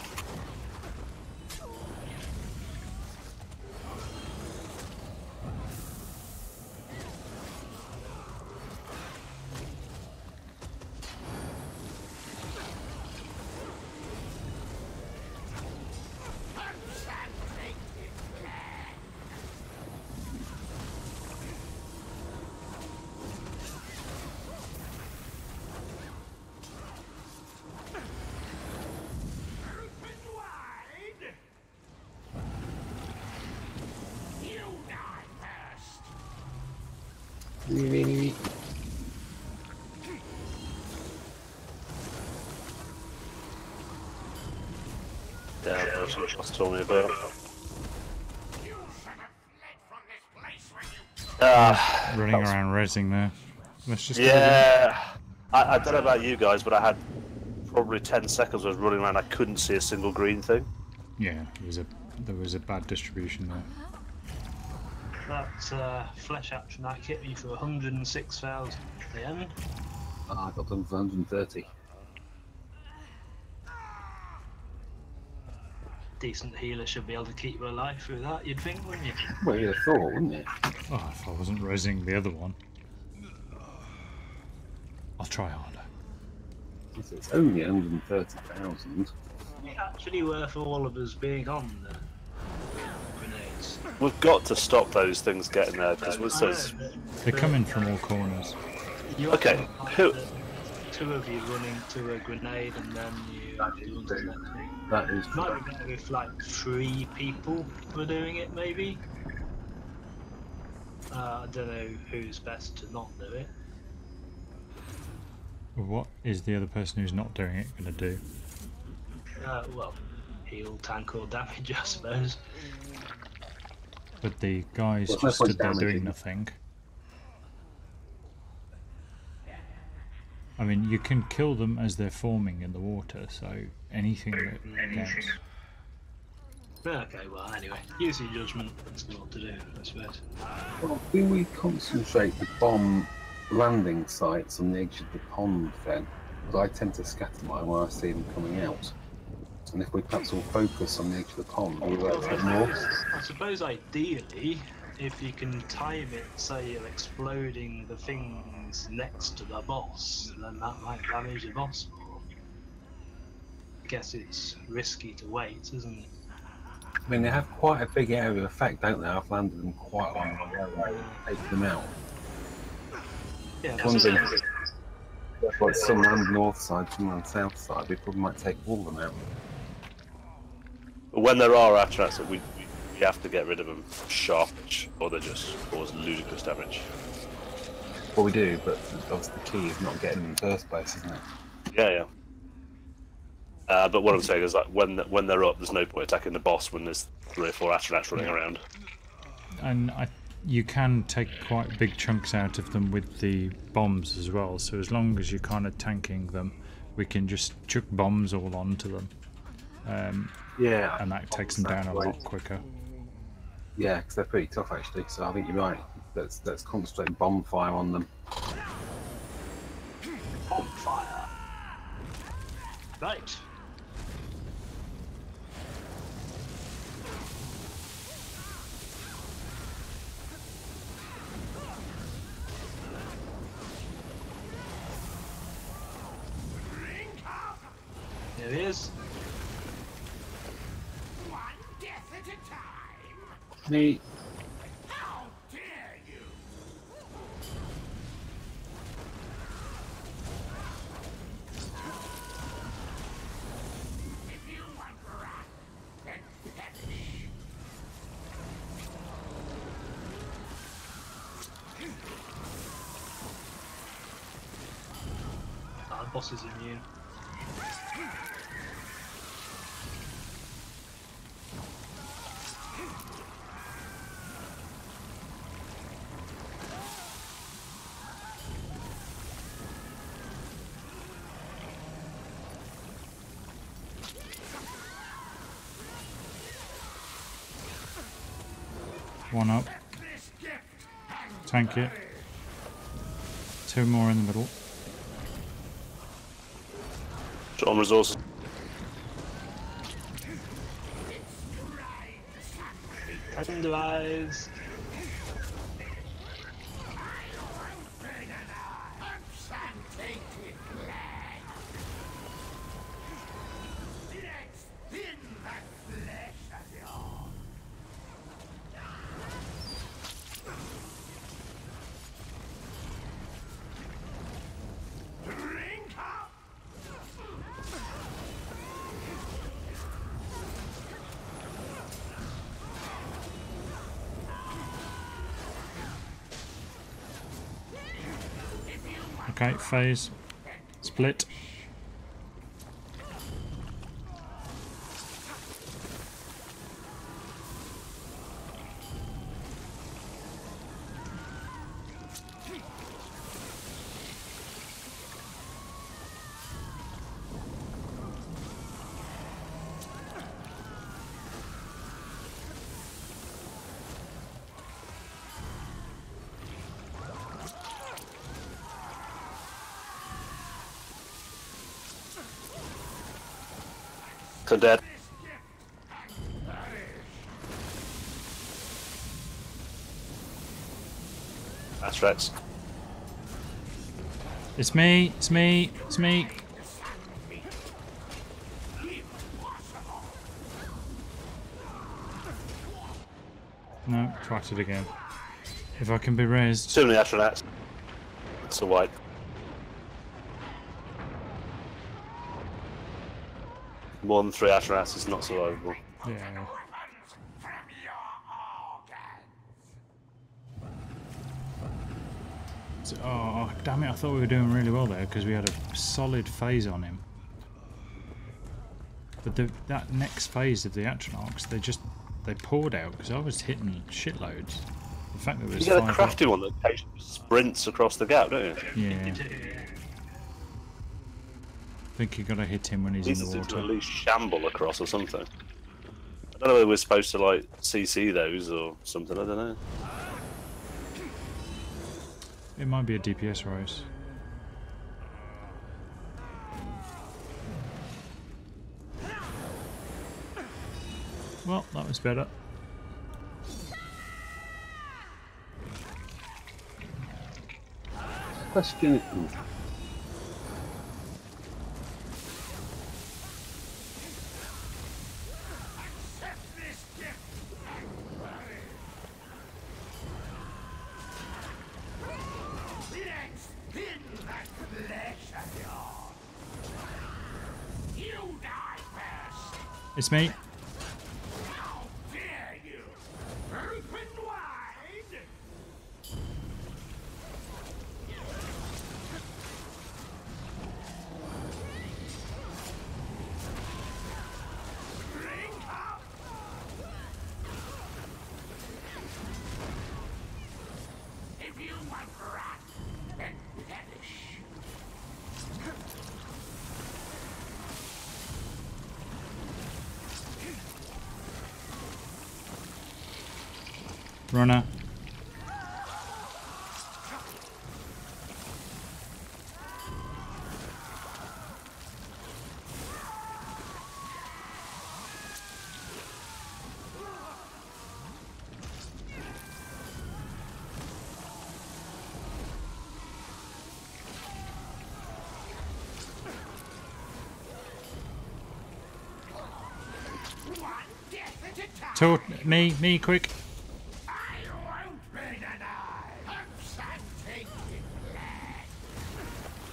Wide. You die first. Me. Yeah, that's what Joss told me about. You should have fled from this place when you Running around rezzing there. Let's just go Yeah, I don't know about you guys, but I had probably 10 seconds I was running around. I couldn't see a single green thing. Yeah, there was a bad distribution there. That flesh action that hit me for 106,000 at the end. I got done for 130. Decent healer should be able to keep you alive through that, you'd think, wouldn't you? Well, you'd have thought, wouldn't you? Oh, if I wasn't rezzing the other one. I'll try harder. It's only 130,000. It's actually worth all of us being on the grenades. We've got to stop those things getting there because once those. They're coming from all corners. You Okay, often find who- that two of you running to a grenade and then you do one to the next thing. That is Might correct. be better if like 3 people were doing it, maybe. I don't know who's best to not do it. What is the other person who's not doing it going to do? Well, heal, tank, or damage, I suppose. But the guys Well, no just point stood there doing damaging. nothing. I mean, you can kill them as they're forming in the water, so anything that counts. Okay, well, anyway, use your judgment as to what to do, I suppose. Well, do we concentrate the bomb landing sites on the edge of the pond then? Because I tend to scatter mine when I see them coming out. And if we perhaps all focus on the edge of the pond, will that take more? I suppose ideally, if you can time it so you're exploding the things next to the boss, then that might damage the boss more. I guess it's risky to wait, isn't it? I mean, they have quite a big area of effect, don't they? I've landed them quite a long way, taking them out. Yeah, One's in, that's- like some land north side, some land south side, we probably might take all of them out. When there are attracts, we have to get rid of them sharpish, or they just cause ludicrous damage. Well, we do, but obviously the key is not getting them in the first place, isn't it? Yeah. But what I'm saying is that when they're up, there's no point attacking the boss when there's 3 or 4 astronauts running around. and you can take quite big chunks out of them with the bombs as well. So as long as you're kind of tanking them, we can just chuck bombs all onto them. Yeah. And that takes them down a lot quicker. Yeah, because they're pretty tough actually. So I think you're right. Let's concentrate bonfire on them. Bonfire. Right. There he is. One death at a time. Me. How dare you? If you want wrath, then perish. The boss is immune. One up. Tank it. Two more in the middle. Short on resources. Tenderized. Okay, phase. Split. Dead. That's Rex. It's me, it's me, it's me. No, twatted again. If I can be raised. Too many astronauts. It's a wipe. More than 3 astronauts is not survivable. Yeah. Oh, damn it, I thought we were doing really well there because we had a solid phase on him. But that next phase of the Atronachs, they poured out because I was hitting shitloads. The fact that it was you get a crafty one that sprints across the gap, don't you? Yeah. I think you got to hit him when he's in the water. At least shamble across or something. I don't know whether we're supposed to like CC those or something. I don't know. It might be a DPS race. Well, that was better. Question. It's me. How dare you? Open wide! Drink up! Runner. Me, quick.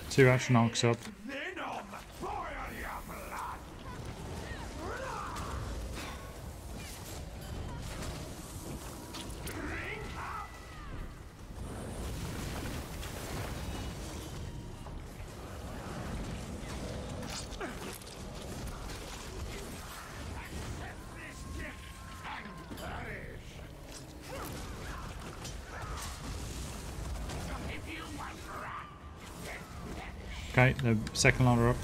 Two action arcs up. Okay, the second ladder up.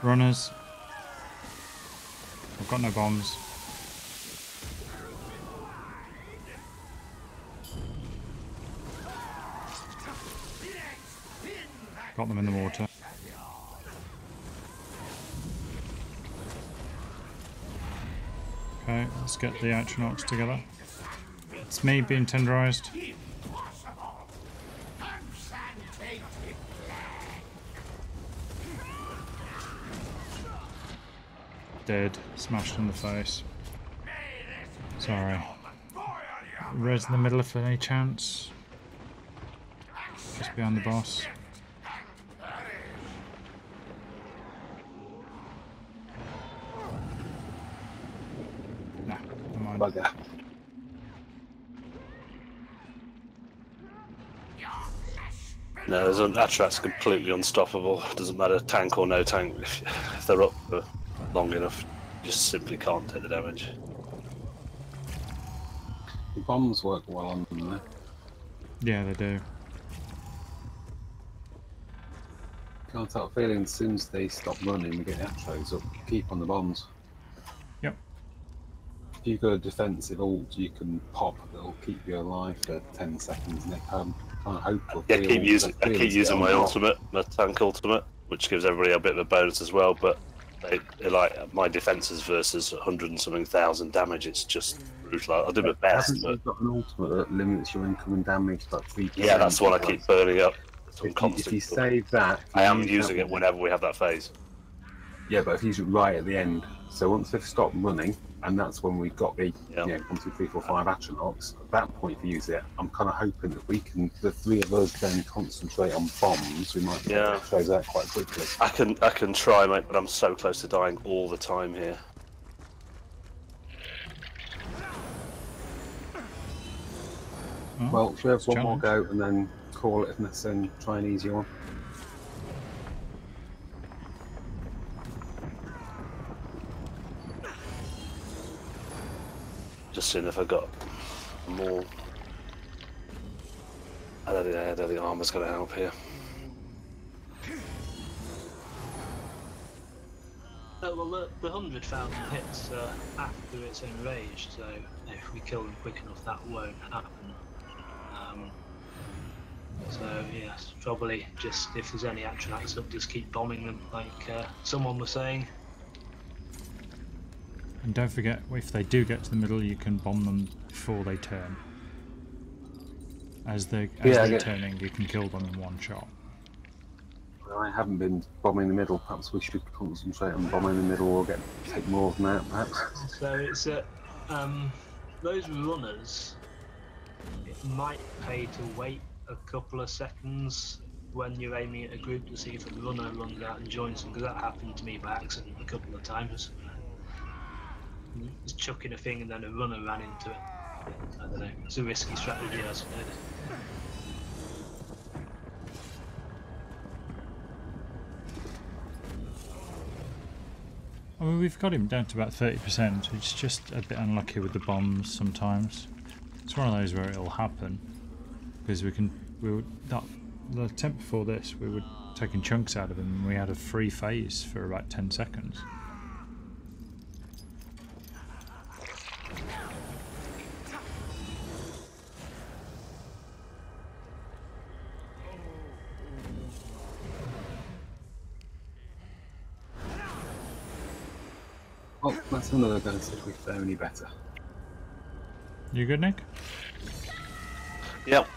Runners. I've got no bombs. Got them in the water. Okay, let's get the action arcs together. It's me being tenderized. Dead. Smashed in the face. Sorry. Red's in the middle if any chance. Just behind the boss. Nah, never mind. Bugger. No, Atrat's completely unstoppable. Doesn't matter tank or no tank. If they're up for long enough, you just simply can't take the damage. The bombs work well on them though. Yeah, they do. Can't tell feeling as soon as they stop running, we get the Atros up. Keep on the bombs. Yep. If you've got a defensive ult, you can pop that'll keep you alive for 10 seconds, and they kind of hope. Yeah, I keep using my ultimate, my tank ultimate, which gives everybody a bit of a bonus as well. But they like my defenses versus 100 and something thousand damage. It's just brutal. I'll do my best. Haven't you got an ultimate that limits your incoming damage by 3%? Yeah, that's what I keep burning up. If you save that, I am using it whenever we have that phase. Yeah, but if you use it right at the end. So once they've stopped running, and that's when we've got the 1, 2, 3, 4, 5 Atronauts, at that point if you use it, I'm kind of hoping that we can, the three of us then concentrate on bombs, we might get the shows out quite quickly. I can try, mate, but I'm so close to dying all the time here. Well, should we have one more go and then call it if necessary and try an easier one? Just seeing if I got more. I don't think armor's going to help here. Well, the 100,000 hits after it's enraged, so if we kill them quick enough, that won't happen. So yes, probably just if there's any Atronachs up, just keep bombing them, like someone was saying. And don't forget, if they do get to the middle, you can bomb them before they turn. As they're turning, you can kill them in one shot. I haven't been bombing the middle. Perhaps we should concentrate on bombing the middle or take more of them out, perhaps. So it's those runners. It might pay to wait a couple of seconds when you're aiming at a group to see if a runner runs out and joins them, because that happened to me by accident a couple of times. Just chucking a thing and then a runner ran into it. I don't know. It's a risky strategy, I suppose. I mean, we've got him down to about 30%. It's just a bit unlucky with the bombs sometimes. It's one of those where it'll happen because the attempt before this, we were taking chunks out of him and we had a free phase for about 10 seconds. Oh, that's another go see if we fare any better. You good, Nick? Yep.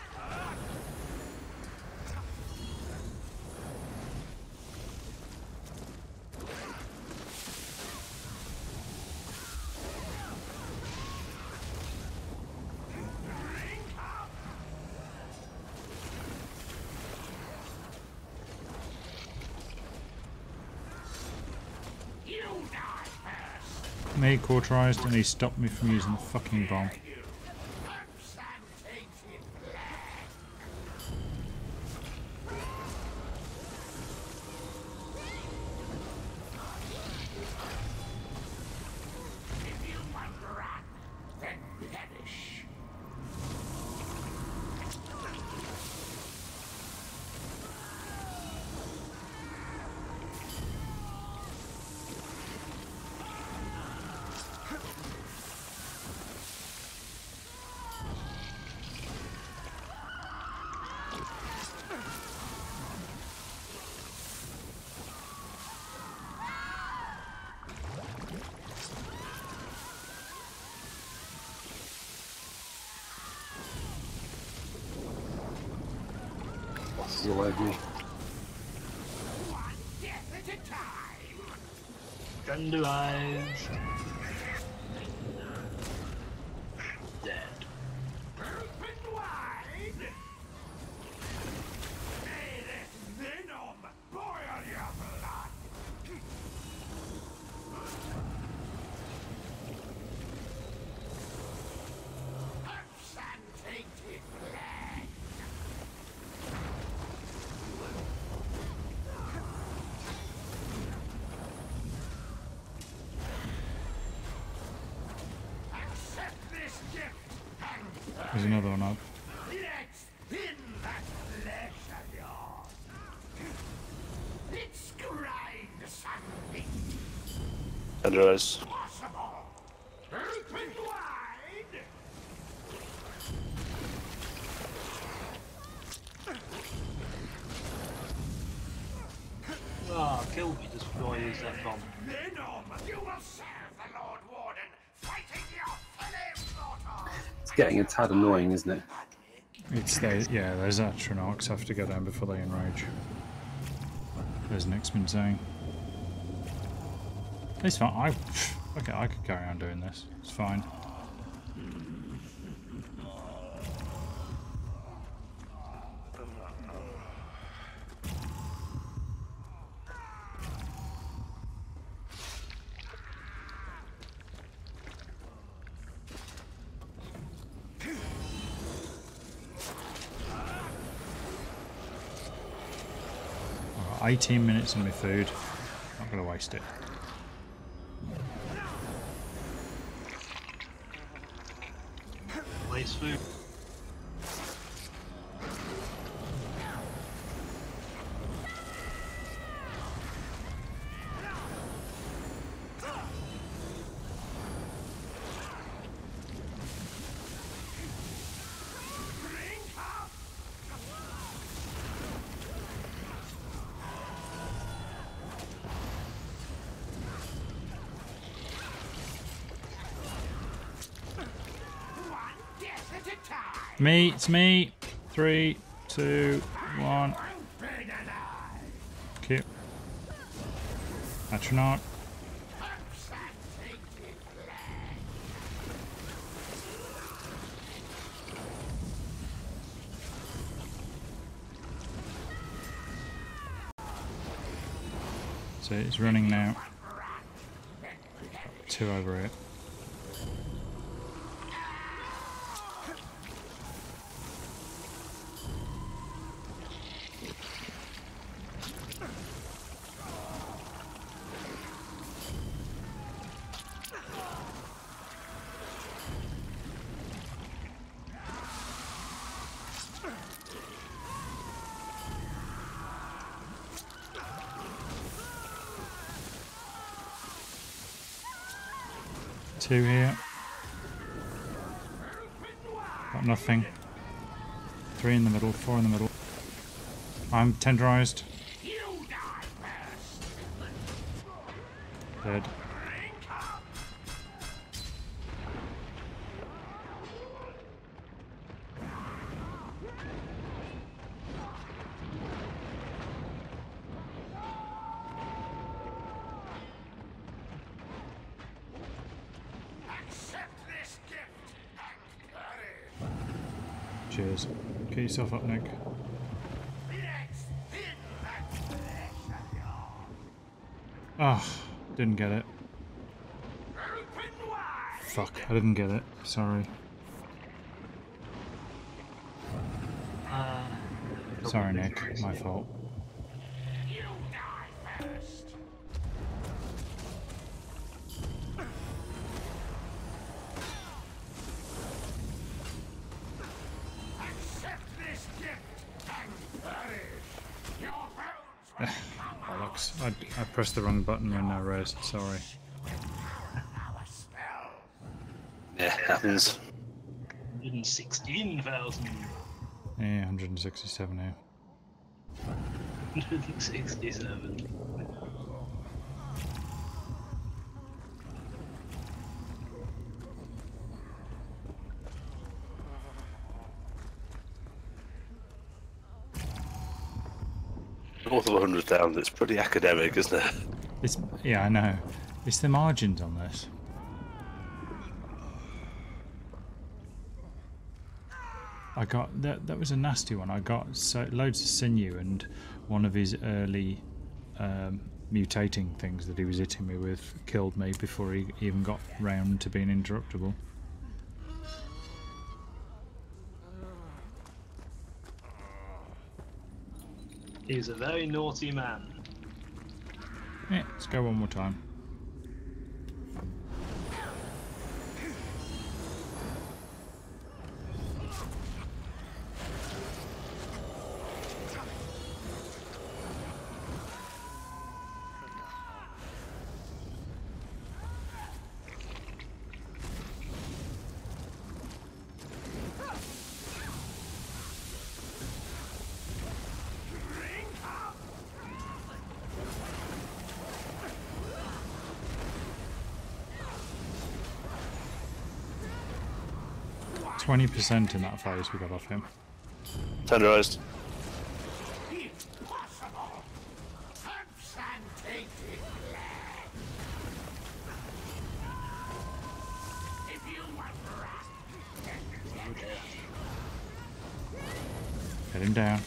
Me cauterized and he stopped me from using the fucking bomb. All over you. Thunder eyes. Dead. There's another one up. Under eyes. Ah, kill me just before I use that bomb. It's getting a tad annoying, isn't it? It's there, yeah, there's Atronachs have to go down before they enrage. There's Nick's been saying. It's fine, okay, I could carry on doing this. It's fine. I've got 18 minutes on my food. Not going to waste it. Waste food. Me, it's me. 3, 2, 1. Cute. Atronach. So it's running now. 2 over it. 2 here. Got nothing. 3 in the middle, 4 in the middle. I'm tenderized. Dead. Cheers. Get yourself up, Nick. Oh, didn't get it. Fuck, I didn't get it. Sorry. Sorry, Nick. My fault. Bollocks. I pressed the wrong button when I raised. Sorry. Yeah, happens. 116,000. Yeah, 167 here. 167. North of 100,000, it's pretty academic, isn't it? It's, yeah, I know. It's the margins on this. I got that was a nasty one. I got loads of sinew and one of his early mutating things that he was hitting me with killed me before he even got round to being indestructible. He's a very naughty man. Yeah, let's go one more time. %, in that phase we got off him. Tenderized. Get him down.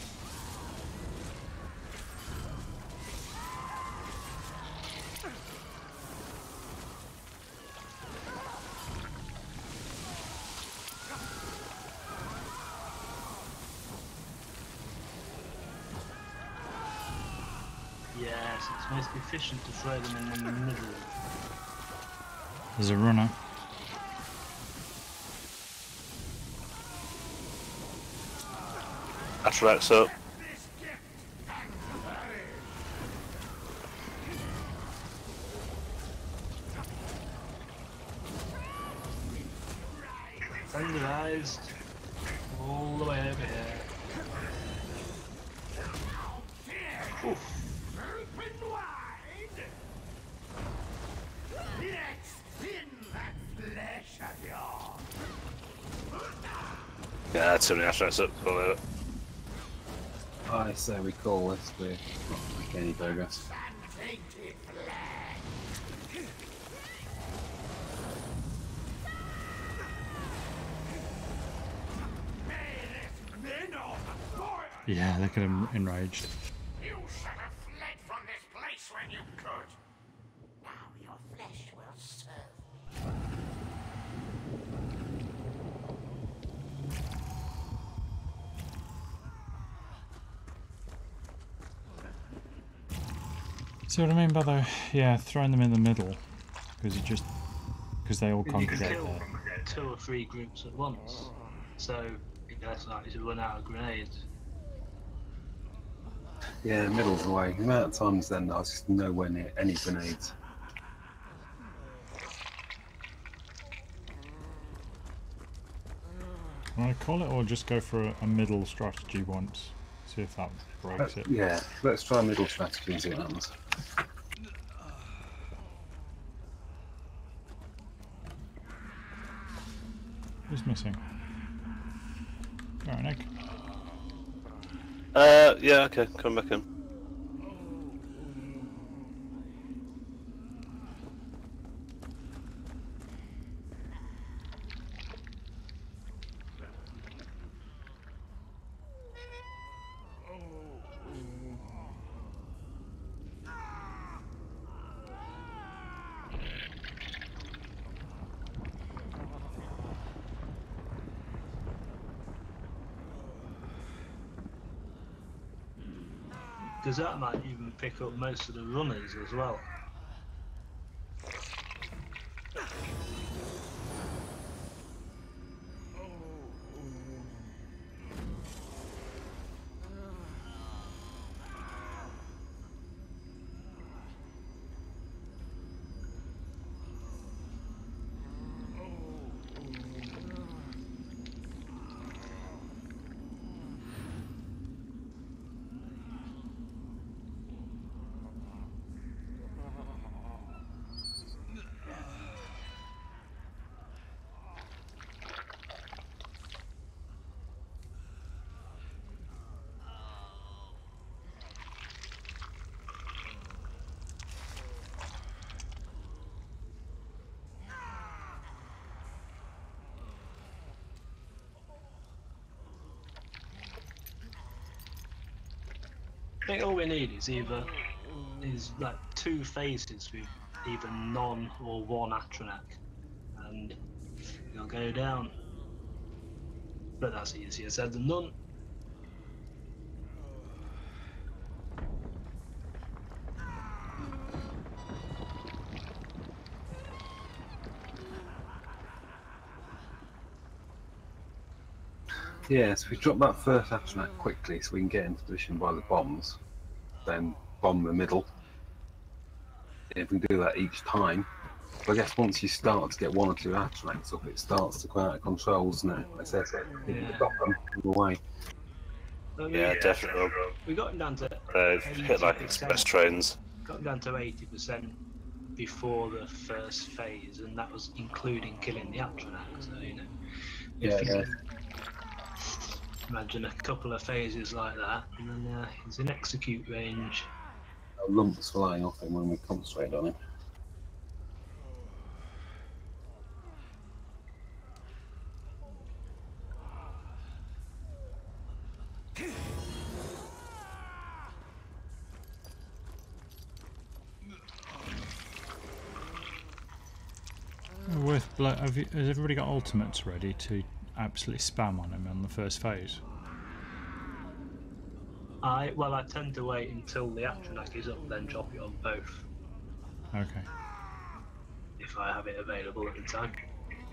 Yes, it's most efficient to throw them in the middle. There's a runner. Attrax up. Tenderized. All the way over here. Oof. Yeah, too many Attrax up. Call it. I say we call this. We're not making any progress. Yeah, look at him enraged. You should have fled from this place when you could. Now your flesh will serve. See what I mean by the throwing them in the middle because they all You congregate can there. kill 2 or 3 groups at once, so you're less likely to run out of grenades. Yeah, middle's the way. The amount of times then I was just nowhere near any grenades. Want to call it, or just go for a middle strategy once? See if that breaks it. Yeah, let's try middle strategy and see what happens. Who's missing? Alright, Nick. Yeah, okay, come back in. Because that might even pick up most of the runners as well. I think all we need is like 2 phases with either none or 1 Atronak, and you'll go down. But that's easier said than done. Yeah, so we drop that first Atronak quickly so we can get into position by the bombs, then bomb the middle. If we do that each time, I guess once you start to get 1 or 2 Atronaks up, it starts to go out of control, doesn't it? Like I said, if you stop them away. Yeah, definitely. We got him down to Hit like express trains. got him down to 80% before the first phase, and that was including killing the Atronak. So if you imagine a couple of phases like that, and then he's in execute range. Lumps flying off him when we concentrate on him. Has everybody got ultimates ready to absolutely spam on him on the first phase? I tend to wait until the Atronak is up, then drop it on both. Okay. If I have it available at the time.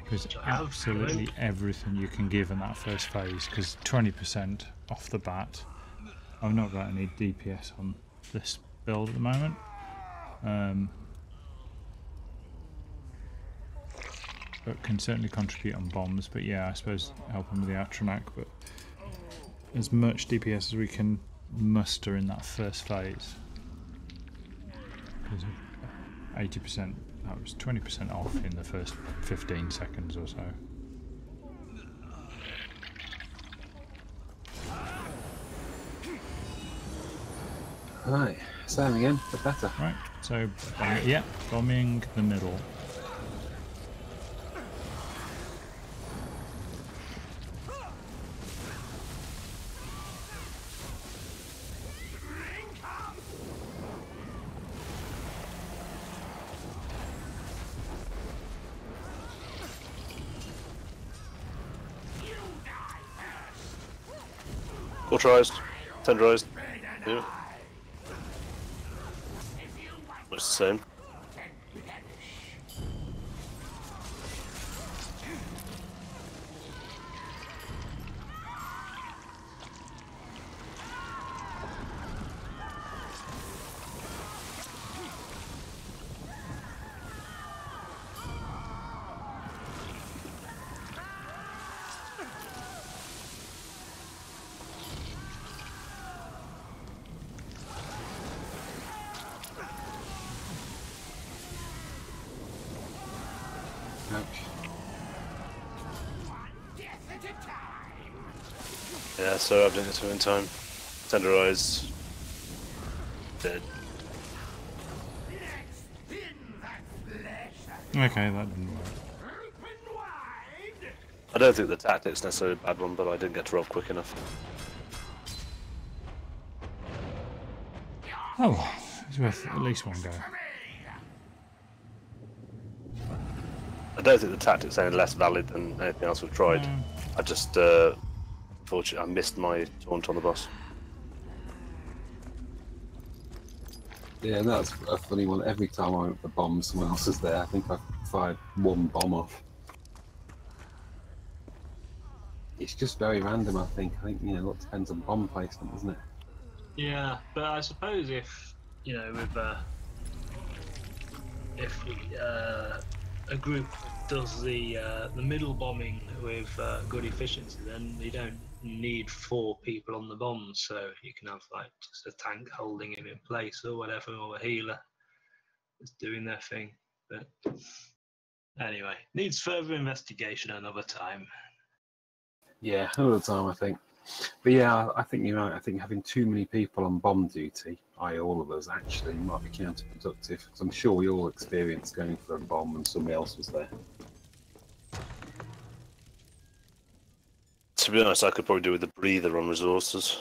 Because absolutely everything you can give in that first phase, because 20% off the bat. I've not got any DPS on this build at the moment. But can certainly contribute on bombs. But yeah, I suppose helping with the Atronak, but as much DPS as we can muster in that first phase. 80%, that was 20% off in the first 15 seconds or so. Right, same again, but better. Right, so yeah, bombing the middle. Authorized, tenderized. Yeah. Much the same. Yeah, so I didn't get to in time. Tenderized. Dead. Okay, that didn't work. I don't think the tactic's necessarily a bad one, but I didn't get to rob quick enough. Oh well, it's worth at least one go. I don't think the tactic's any less valid than anything else we've tried. No. I just, fortunately, I missed my taunt on the boss. Yeah, that's a funny one. Every time I went for bomb, someone else is there. I think I fired one bomb off. It's just very random, I think. You know, a lot depends on bomb placement, doesn't it? Yeah, but I suppose if, you know, with if a group does the middle bombing with good efficiency, then you don't need 4 people on the bombs, so you can have like just a tank holding him in place or whatever, or a healer just doing their thing. But anyway, needs further investigation another time. Yeah, all the time, I think. But yeah, I think you're right. I think having too many people on bomb duty, i.e. all of us, actually might be counterproductive. Because I'm sure we all experienced going for a bomb and somebody else was there. To be honest, I could probably do with a breather on resources.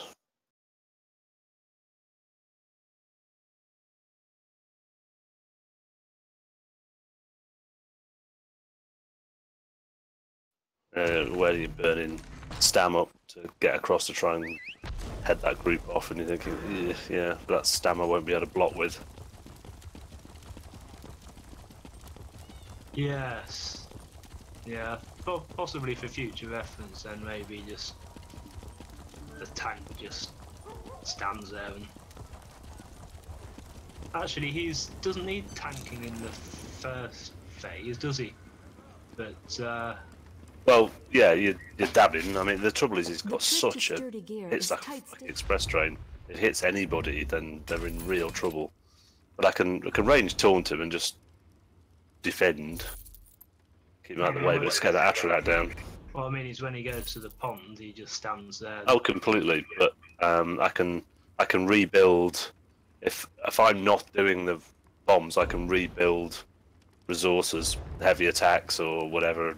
Where you're burning stam up to get across to try and head that group off, and you're thinking, yeah, but that stam I won't be able to block with. Yes. Yeah, possibly for future reference, then maybe just the tank just stands there and... Actually, doesn't need tanking in the first phase, does he? But, Well, yeah, you're dabbing. I mean, the trouble is he's got The trick to such a... sturdy gear It's is like a tight fucking stick. express train. If it hits anybody, then they're in real trouble. But I can range taunt him and just defend. Keep him out of the way, but scare that Atronach down. well, I mean, it's when he goes to the pond, he just stands there. Oh, completely. But I can rebuild if I'm not doing the bombs. I can rebuild resources, heavy attacks or whatever.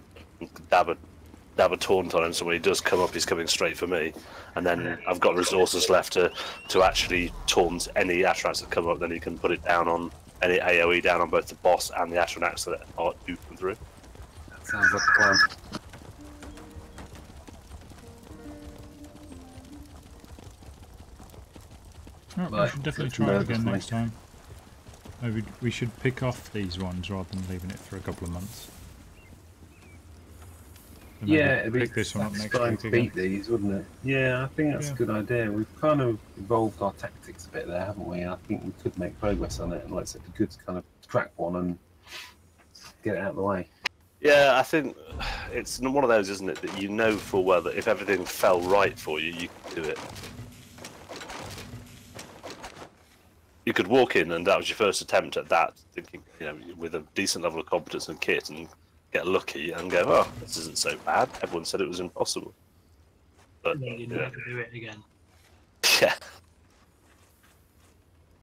Dab a taunt on him, so when he does come up, he's coming straight for me. And then I've got resources left to actually taunt any Atronachs that come up. Then he can put it down on any AOE down on both the boss and the Atronachs that do come through. That sounds like a plan. Right, we Right, should definitely that's try it nervous, again mate. next time. Maybe we should pick off these ones rather than leaving it for a couple of months. And maybe Yeah, it'd be pick this one up next satisfying week to again. beat these, wouldn't it? Yeah, I think that's Yeah. a good idea. We've kind of evolved our tactics a bit there, haven't we? I think we could make progress on it, and like I said, it'd be good to kind of crack one and get it out of the way. Yeah, I think it's one of those, isn't it, that you know full well that if everything fell right for you, you could do it. You could walk in and that was your first attempt at that, thinking, you know, with a decent level of competence and kit, and get lucky and go, oh, this isn't so bad. Everyone said it was impossible. But And then you'd yeah, never do it again. yeah,